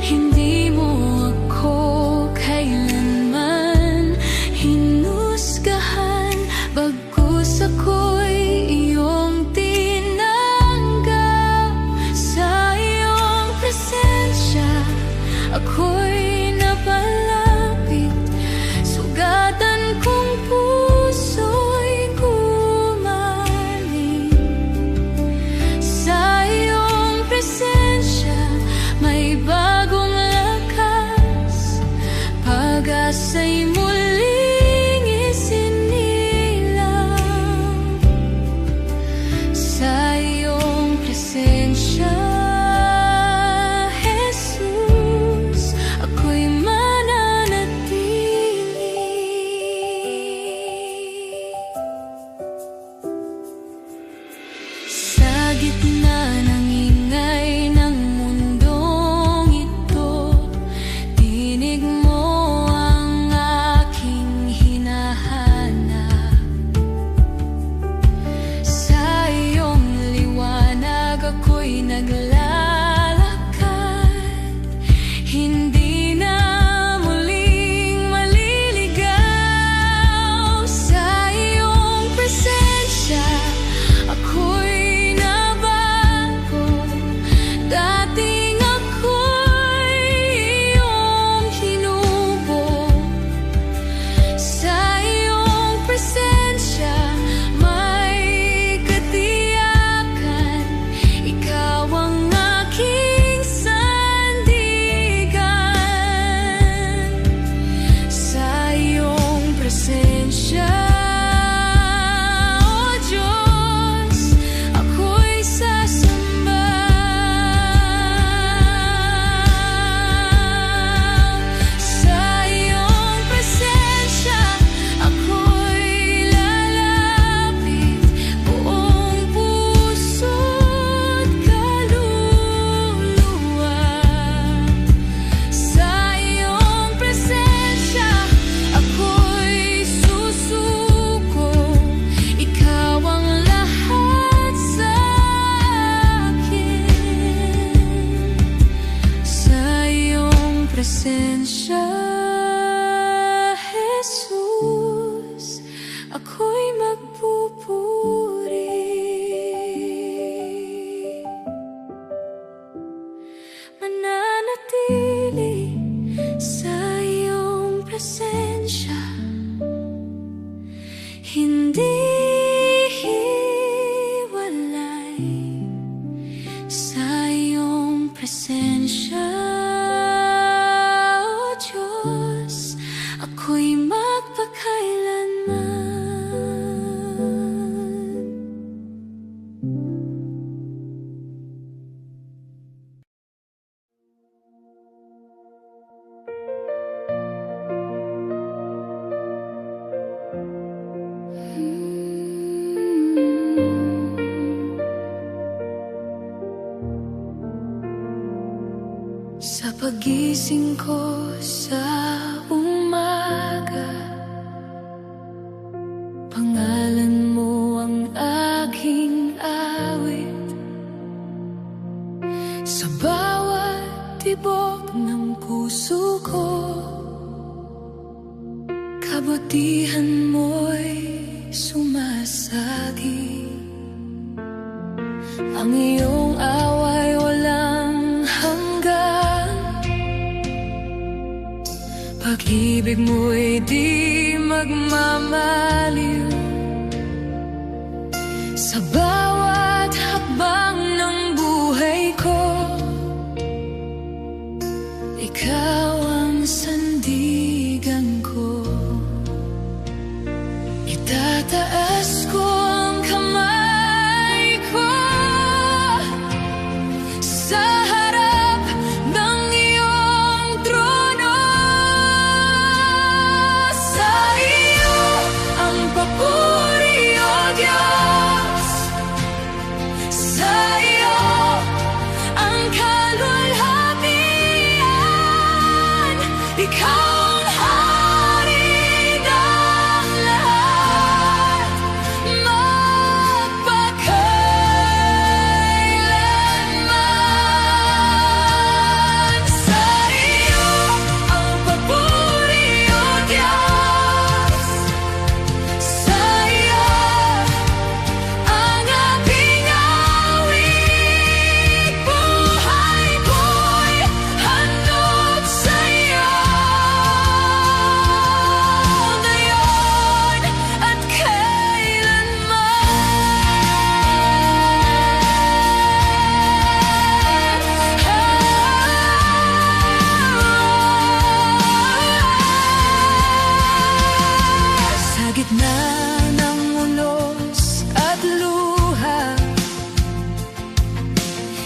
Hindi mo ako kailanman hinusgahan, bagkus ako'y iyong tinanggap. Sa iyong presensya, ako'y napalapit. Sugatan kong puso'y gumaling. Sa iyong presensya, may bagong lakas. Pag-asa'y muling isinilang. Sa iyong presensya, gitna ng ingay ng mundong ito, tinig mo ang aking hinahanap. Sa iyong liwanag ako'y naglalakad, hindi na muling maliligaw. Sa iyong presensya, ako'y dating ako'y iyong hinubog. Sa iyong presensya, may katiyakan. Ikaw ang aking sandigan. Sa iyong presensya, O Diyos, ako'y sasamba. Presensya, Jesus, ako'y magpupuri. Mananatili sa iyong presensya, hindi hiwalay. Sa iyong presensya, ako'y magpakailanman. Sa pagising ko sa umaga, pangalan mo ang aking awit. Sa bawat tibok ng puso ko, kabutihan mo'y sumasagi. Ang iyong away walang hanggan, pag-ibig mo'y di magmamaliw. Sa bawat hakbang ng buhay ko, ikaw ang sandigan ko.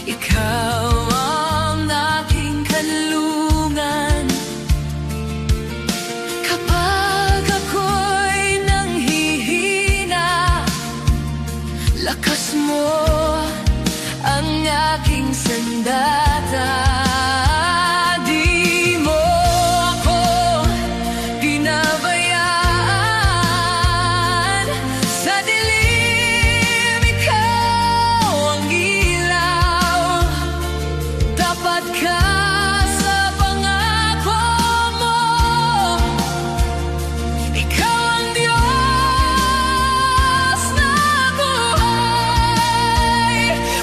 ikaw ang aking kanlungan. Kapag ako'y nanghihina, lakas mo ang aking sandata. Di mo ako pinabayaan, sa dilim ikaw ang ilaw. Tapat ka sa pangako mo, ikaw ang Diyos na buhay.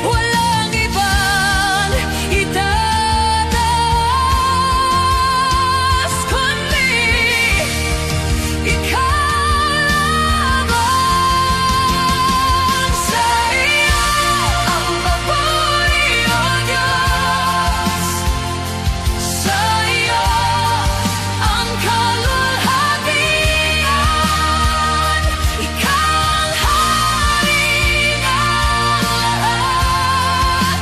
Walang ibang itataas kundi ikaw lamang. Sa iyo ang papuri, O Diyos. Sa iyo ang kalwalhatian. Ikaw ang hari ng lahat,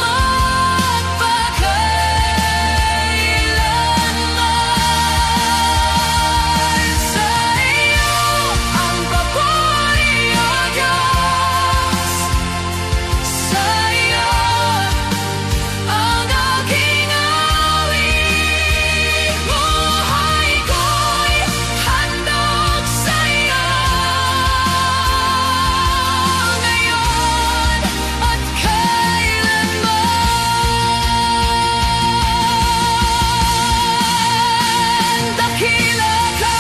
magpakailanman. Sa iyo ang papuri, O Diyos. Sa iyo ang aking awit. Buhay ko'y handog sa iyo, ngayon at kailanman. Dakila ka,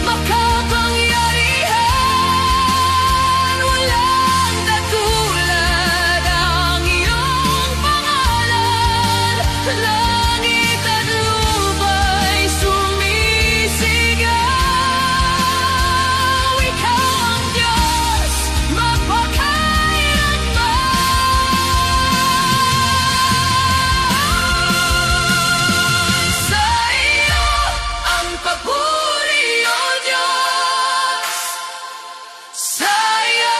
makapangyarihan. Walang katulad ang iyong pangalan. Langit at lupa'y sumisigaw. Ikaw ang Diyos, magpakailanman. Sa iyo ang papuri, O Diyos. Sa iyo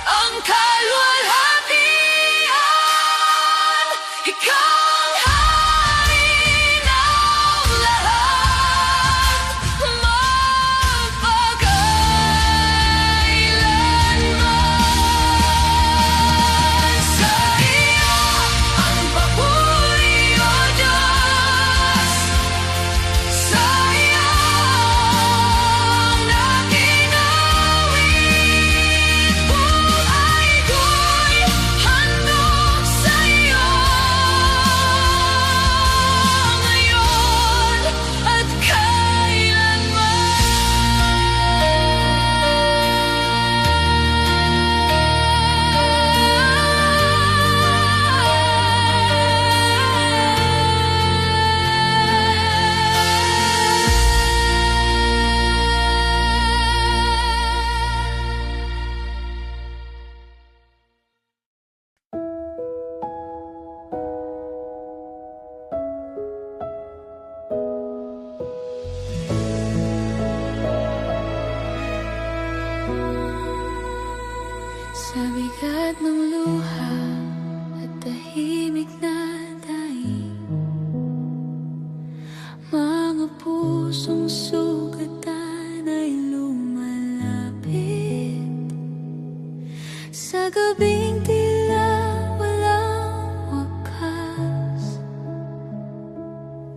ang kalwalhatian. Ikaw ang hari ng lahat, magpakailanman. Sa iyo ang papuri, O Diyos. Sa iyo ang aking awit. Buhay ko'y handog sa iyo, ngayon at sa bigat ng luha at tahimik na daing, mga pusong sugatan ay lumalapit. Sa gabing tila walang wakas,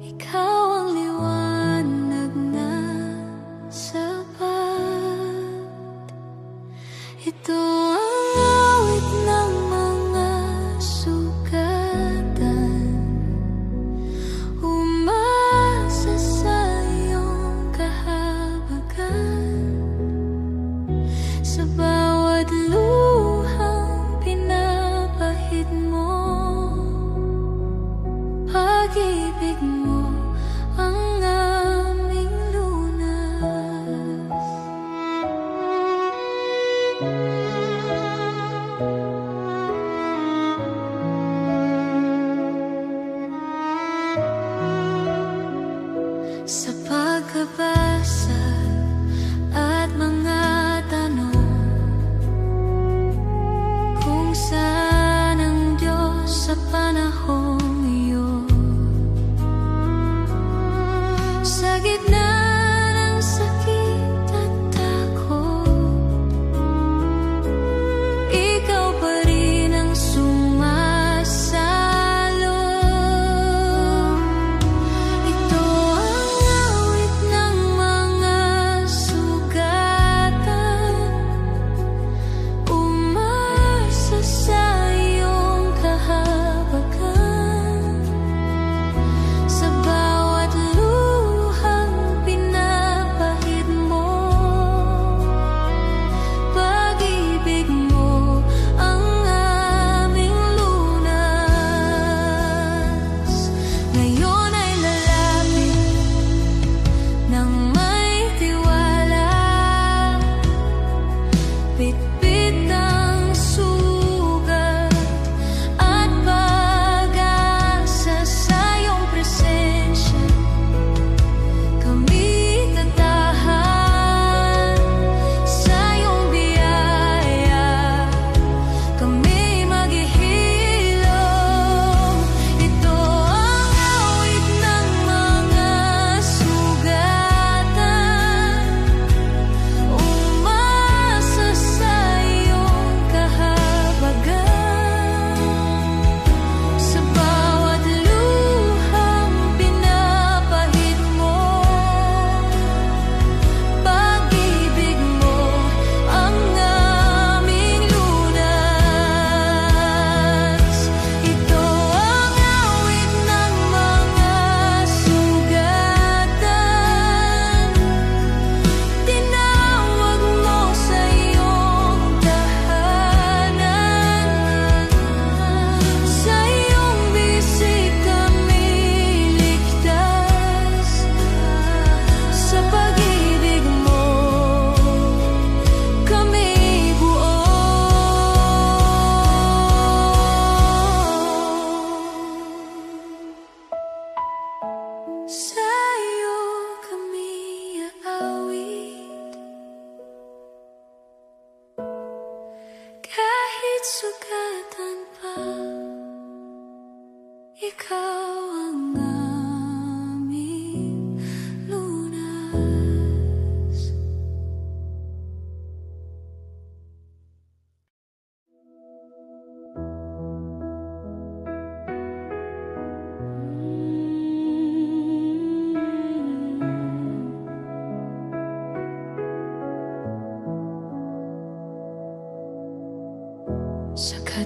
ikaw ang liwanag na sapat. Ito ang awit ng mga sugat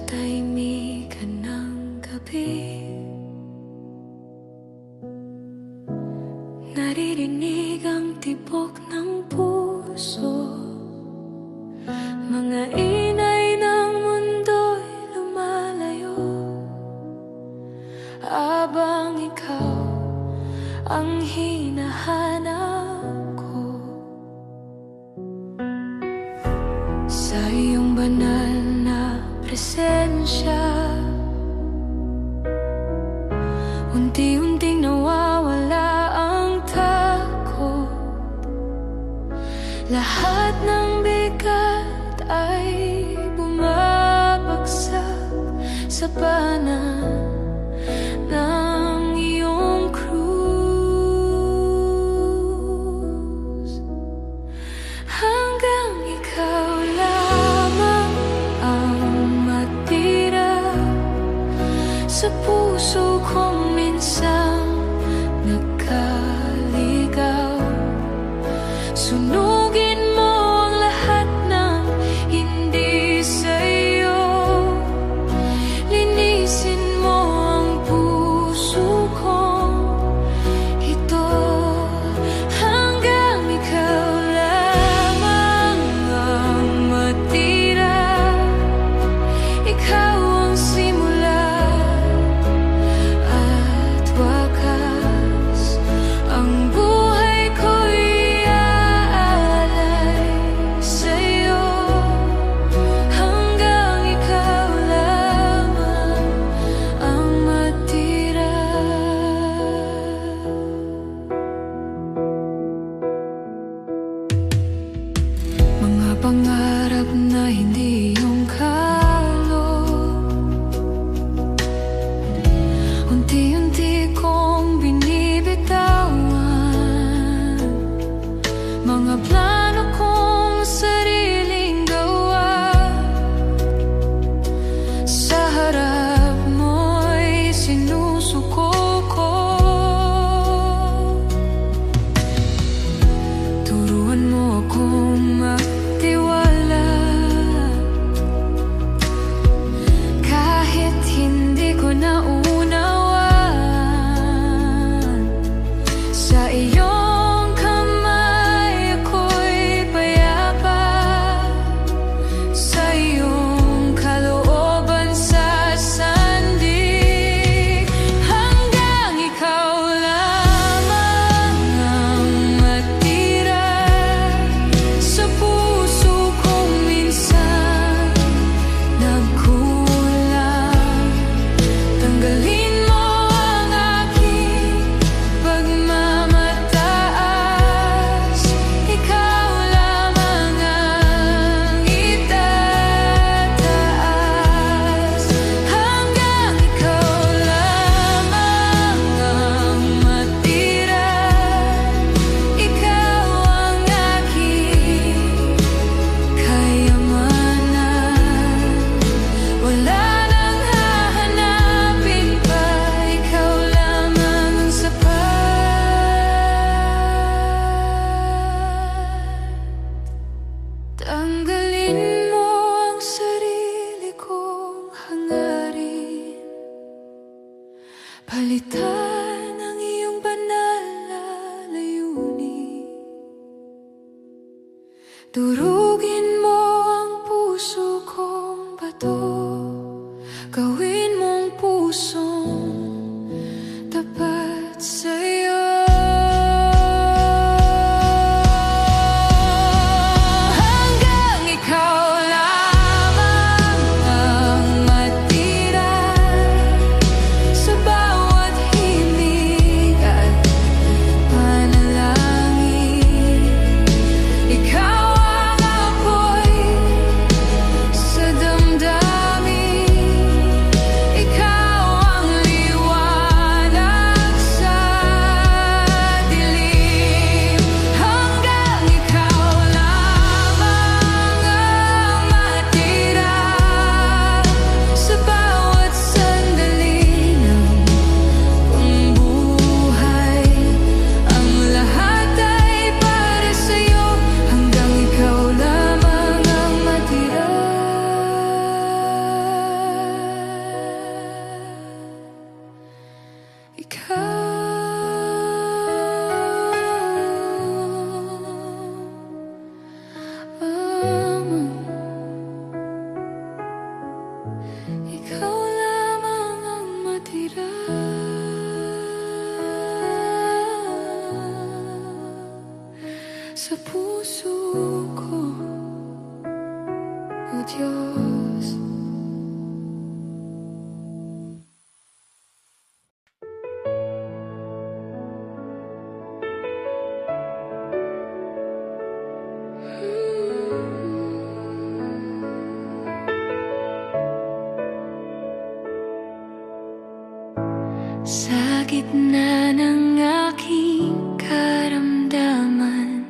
katahimikan ng gabi, naririnig ang tibok ng puso. Mga ingay ng mundo'y lumalayo, habang ikaw ang hinahanap ko. Sa iyong banal na presensya, unti-unting nawawala ang takot. Lahat ng bigat ay bumabagsak sa paanan ng iyong krus, hanggang ikaw lamang ang matira sa puso kong minsang nagkaligaw. Sunugin mo ang lahat ng hindi sa'yo, linisin mo ang puso kong ito, hanggang ikaw lamang ang matira. Ikaw ang simula at wakas, ang buhay ko'y aalay sa'yo, hanggang ikaw lamang ang matira. Mga pangarap na hindi iyong kaloob, unti-unti kong binibitawan. Mga plano kong sariling gawa, sa harap mo'y sinusuko ko. Turuan mo akong magtiwala, kahit hindi ko naunawaan. Sa iyong kamay ako'y payapa, sa iyong kalooban sasandig, hanggang ikaw lamang ang matira sa puso kong minsan nagkulang. Tanggalin mo ang aking pagmamataas, ikaw lamang ang itataas, hanggang ikaw lamang ang matira. Ikaw ang aking kayamanan, wala nang hahanapin pa, ikaw lamang ang sapat. Tanggalin mo ang sarili kong hangarin, palitan ang iyong banal na layunin. Durugin mo ang puso kong bato, gawin mong pusong tapat sa'yo. Hanggang ikaw lamang ang matira sa bawat himig at panalangin. Ikaw ang apoy sa damdamin, sa puso ko, O Diyos. Sa gitna ng aking karamdaman,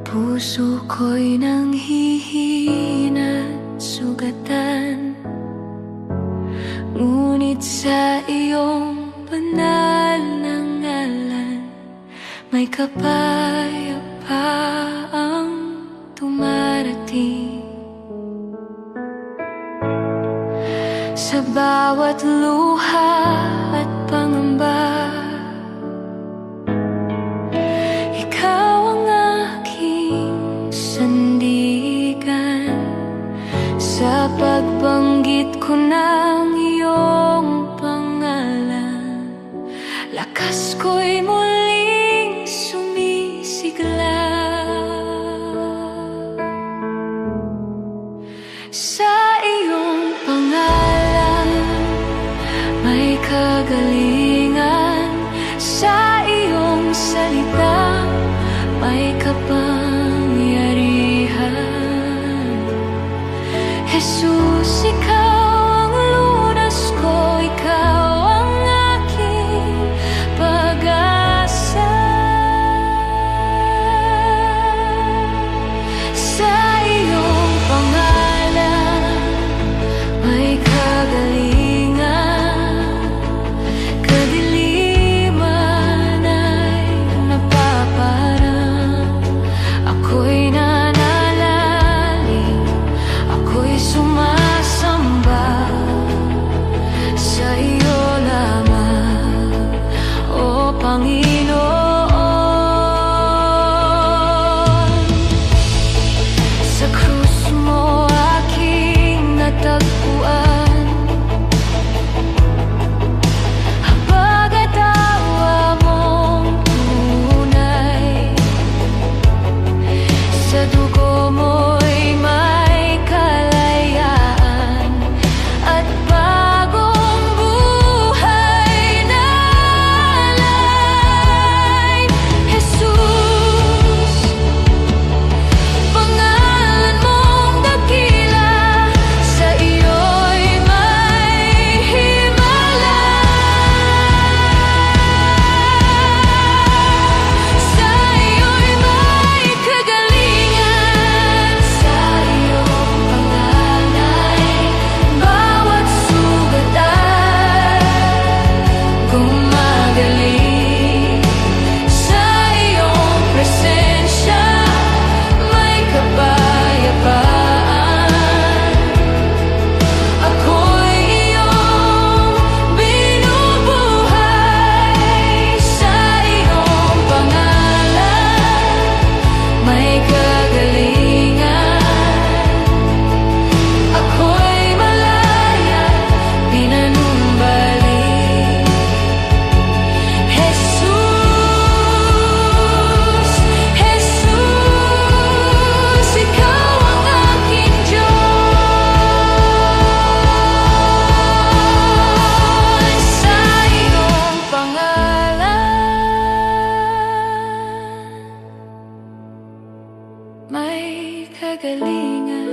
puso ko'y nanghihina't sugatan. Ngunit sa iyong banal na ngalan, may kapayapaang tumarating. Sa bawat luha at pangamba, ikaw ang aking sandigan. Sa pagbanggit ko ng iyong pangalan, lakas ko'y muling sumisigla. Sa iyong pangalan may kagalingan, sa iyong salita may kapangyarihan. Jesus, ikaw ang lunas ko, ikaw ang aking pag-asa. Sa iyong pangalan may kagalingan, kadiliman ay napaparang. Ako'y nananalig, ako'y sumasamba sa iyo lamang, O Panginoon. Sa krus mo aking natagpuan ang pag-atawa mong tunay. Sa dugo mo'y may kalayaan at bagong buhay na alay. Jesus, pangalan mong dakila, sa iyo'y may himala. Sa iyo'y may kagalingan, sa iyong pangalan bawat sugat ay gumagaling. Sa iyong presensya may kapayapaan. Ako'y iyong binubuhay. Sa iyong pangalan may kagalingan. Ako'y malaya, pinanumbalik. Jesus, Jesus, ikaw ang aking Diyos. Sa iyong pangalan may kagalingan.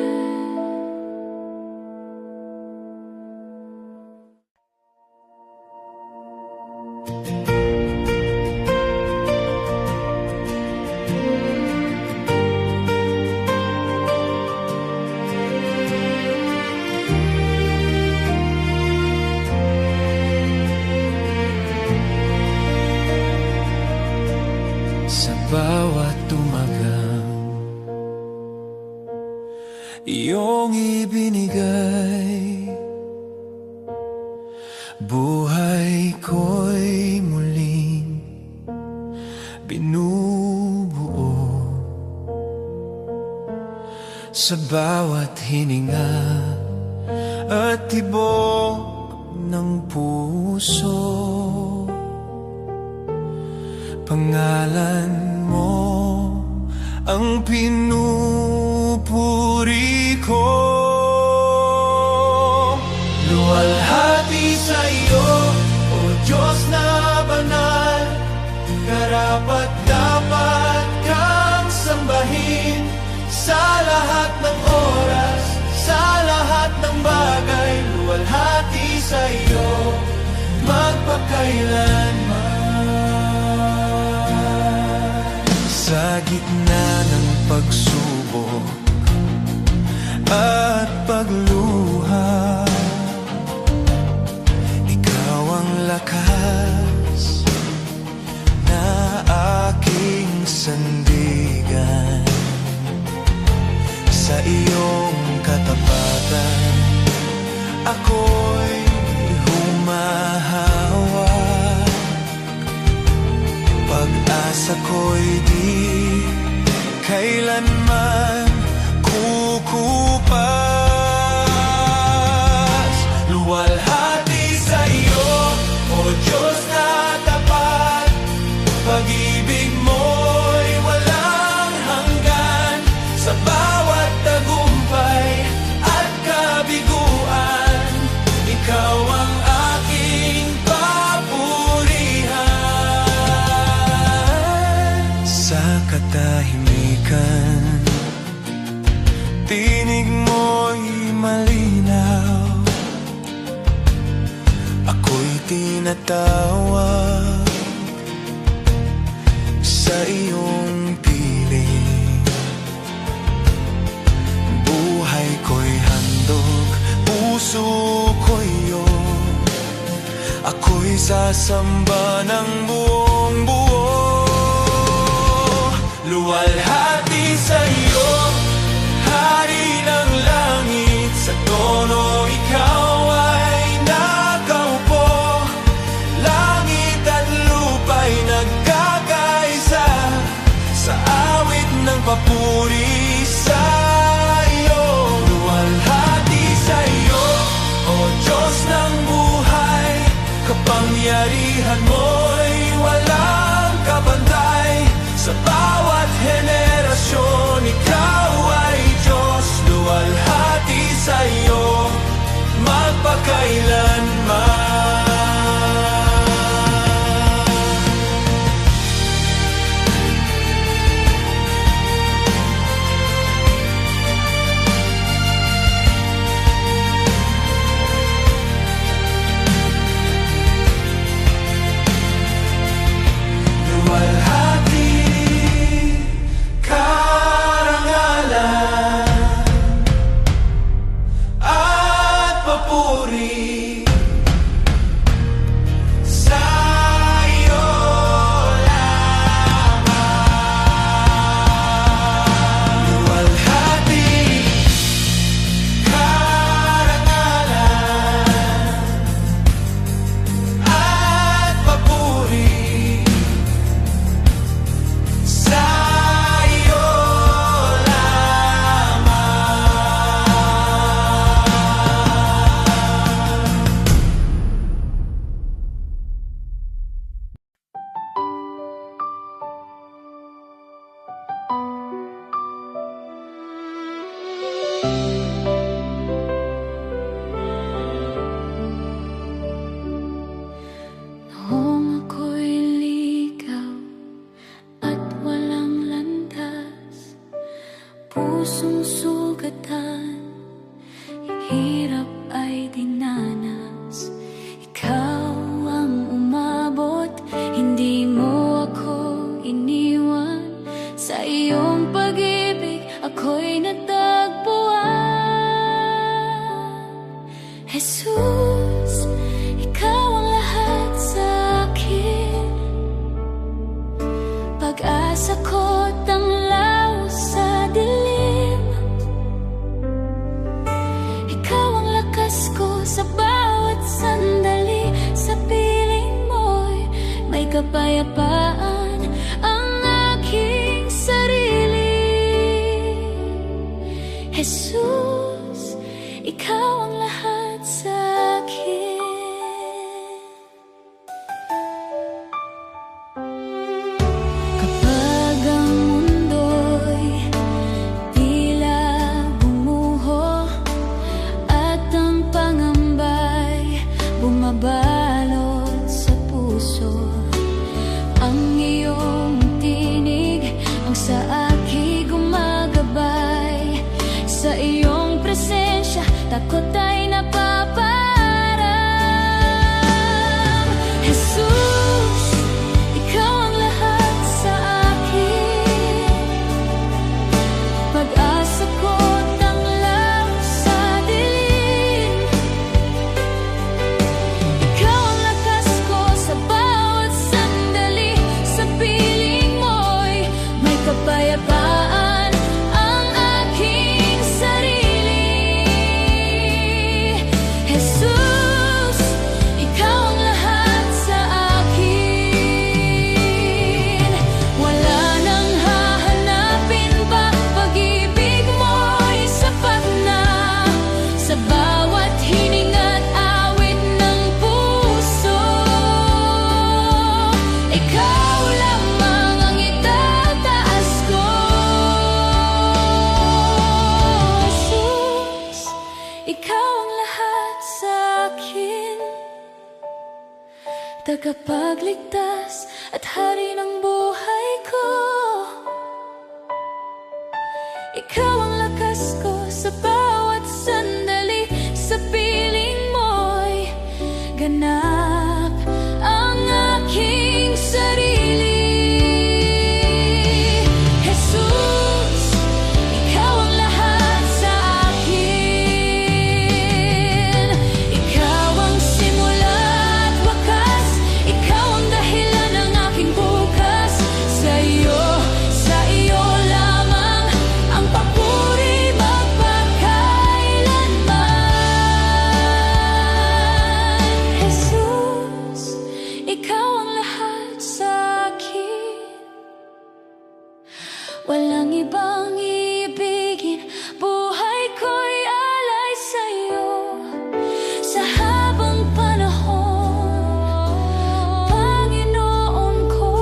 Sa bawat tumagang iyong ibinigay, buhay ko'y muling binubuo. Sa bawat hininga at tibok ng puso, pangalan mo ang pinupuri ko. Luwalhati sa iyo, O Diyos na banal, karapat dapat kang sambahin sa lahat ng oras, sa lahat ng bagay. Luwalhati sa iyo, magpakailanman. Sa gitna ng pagsubok at pagluha, ikaw ang lakas na aking sandigan. Sa iyong katapatan ako'y humahawak. Pag-asa ko'y di kailanman kukupas. Luwalhati sa iyo, O Diyos na tapat, pag-ibig mo'y walang hanggan. Sa bawat tagumpay at kabiguan, ikaw ang aking papurihan. Sa katahimikan, tinig mo'y malinaw. Ako'y tinatawag sa iyong piling. Buhay ko'y handog, puso ko'y iyong. Ako'y sasamba ng buong buo. Luwalhati sa iyo, Hari ng langit, sa trono ikaw ay nakaupo. Langit at lupa'y nagkakaisa sa awit ng papuri sa iyo. Luwalhati sa iyo, O Diyos ng buhay, kapangyarihan mo'y walang kabantay. Sa bawat henerasyon, ikaw ay Diyos. Luwalhati sa iyo, magpakailanman. Noong ako'y ligaw at walang landas, pusong sugatan, hirap ay dinanas. Ikaw ang umabot, hindi mo ako iniwan. Sa iyong pag-ibig ako'y natagpuan. Jesus, ikaw ang lahat sa akin. Pag-asa ko't tanglaw sa dilim. Ikaw ang lakas ko sa bawat sandali. Sa piling mo'y may kapayapaan ang aking sarili. Jesus, ikaw ang lahat sa akin. Kapag ang mundo'y bumabalot sa puso. Ang iyong tinig ang sa akin gumagabay. Sa iyong presensya, takot ay napaparam. Jesus, ikaw ang lahat sa akin. Pag-asa ko tanglaw sa dilim. Ikaw ang lakas ko sa bawat sandali. Sa piling mo'y may kapayapaan ang aking sarili. Jesus, ikaw ang lahat sa akin. Wala nang hahanapin pa, pag-ibig mo'y sapat na. Sa bawat hininga't awit ng puso, ikaw lamang ang itataas ko. Jesus, ikaw ang lahat sa akin. Tagapagligtas at hari ng buhay ko. Ikaw ang lakas ko sa bawat sandali. Sa piling mo'y ganap ang aking sarili. Jesus, ikaw ang lahat sa akin. Ikaw ang simula at wakas. Ikaw ang dahilan ng aking bukas. Sa iyo lamang ang papuri magpakailanman. Jesus, ikaw ang lahat sa akin. Walang ibang iibigin, buhay ko'y alay sa'yo. Sa habang panahon, Panginoon ko,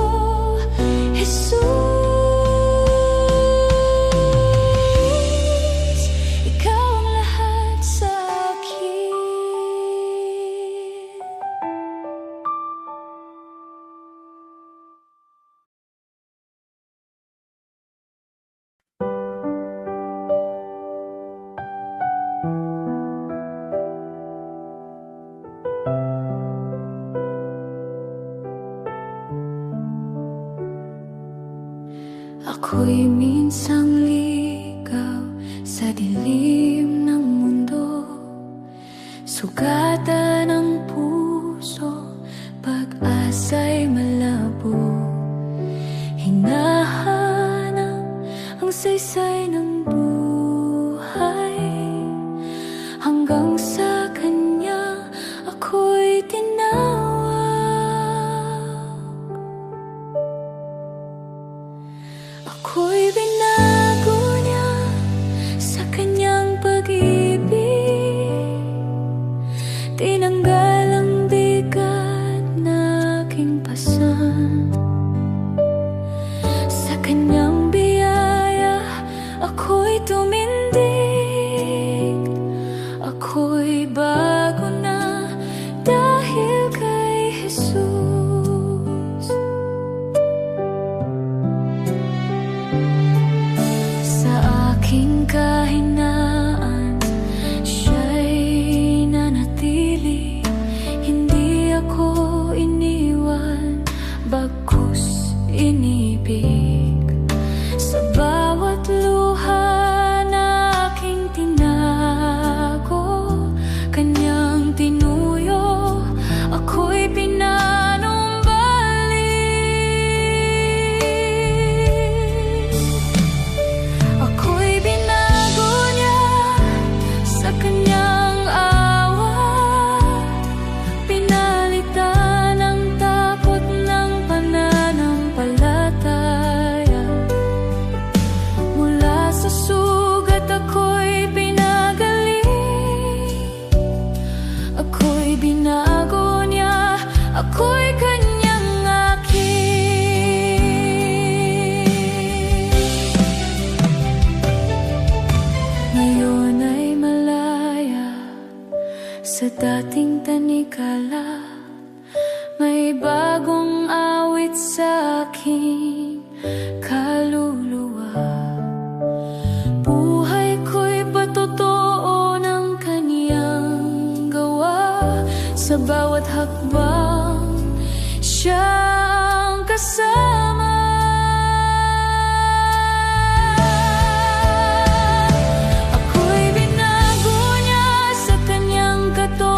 Jesus, ikaw ang lahat sa akin. Ako'y minsang ligaw sa dilim ng mundo. Sugatan ng puso, pag-asa'y malabo. Hinahanap ang saysay ng buhay. Hanggang sa kanya ako'y tinawag. Ako'y binago niya sa kanyang pag-ibig. Tinanggal ang bigat na aking pasan. Sa kanyang biyaya ako'y tumindig. Ako'y bago na dahil kay Jesus. Sa aking kahinaan, siya'y nanatili. Hindi ako iniwan, bagkus inibig. Sa bawat luha na aking tinago, kanyang tinuyo, ako'y pinanumbalik. Ako'y binago niya sa kanyang awa. Pinalitan ang takot ng pananampalataya. Mula sa sugat ako'y pinagaling. Ako'y binago niya, ako'y kanyang akin. Ngayon ay malaya sa dating tanikala, may bagong awit sa aking kaluluwa. Buhay ko'y patotoo ng kaniyang gawa. Sa bawat hakbang siyang kasama. Ako'y binago niya sa kanyang kato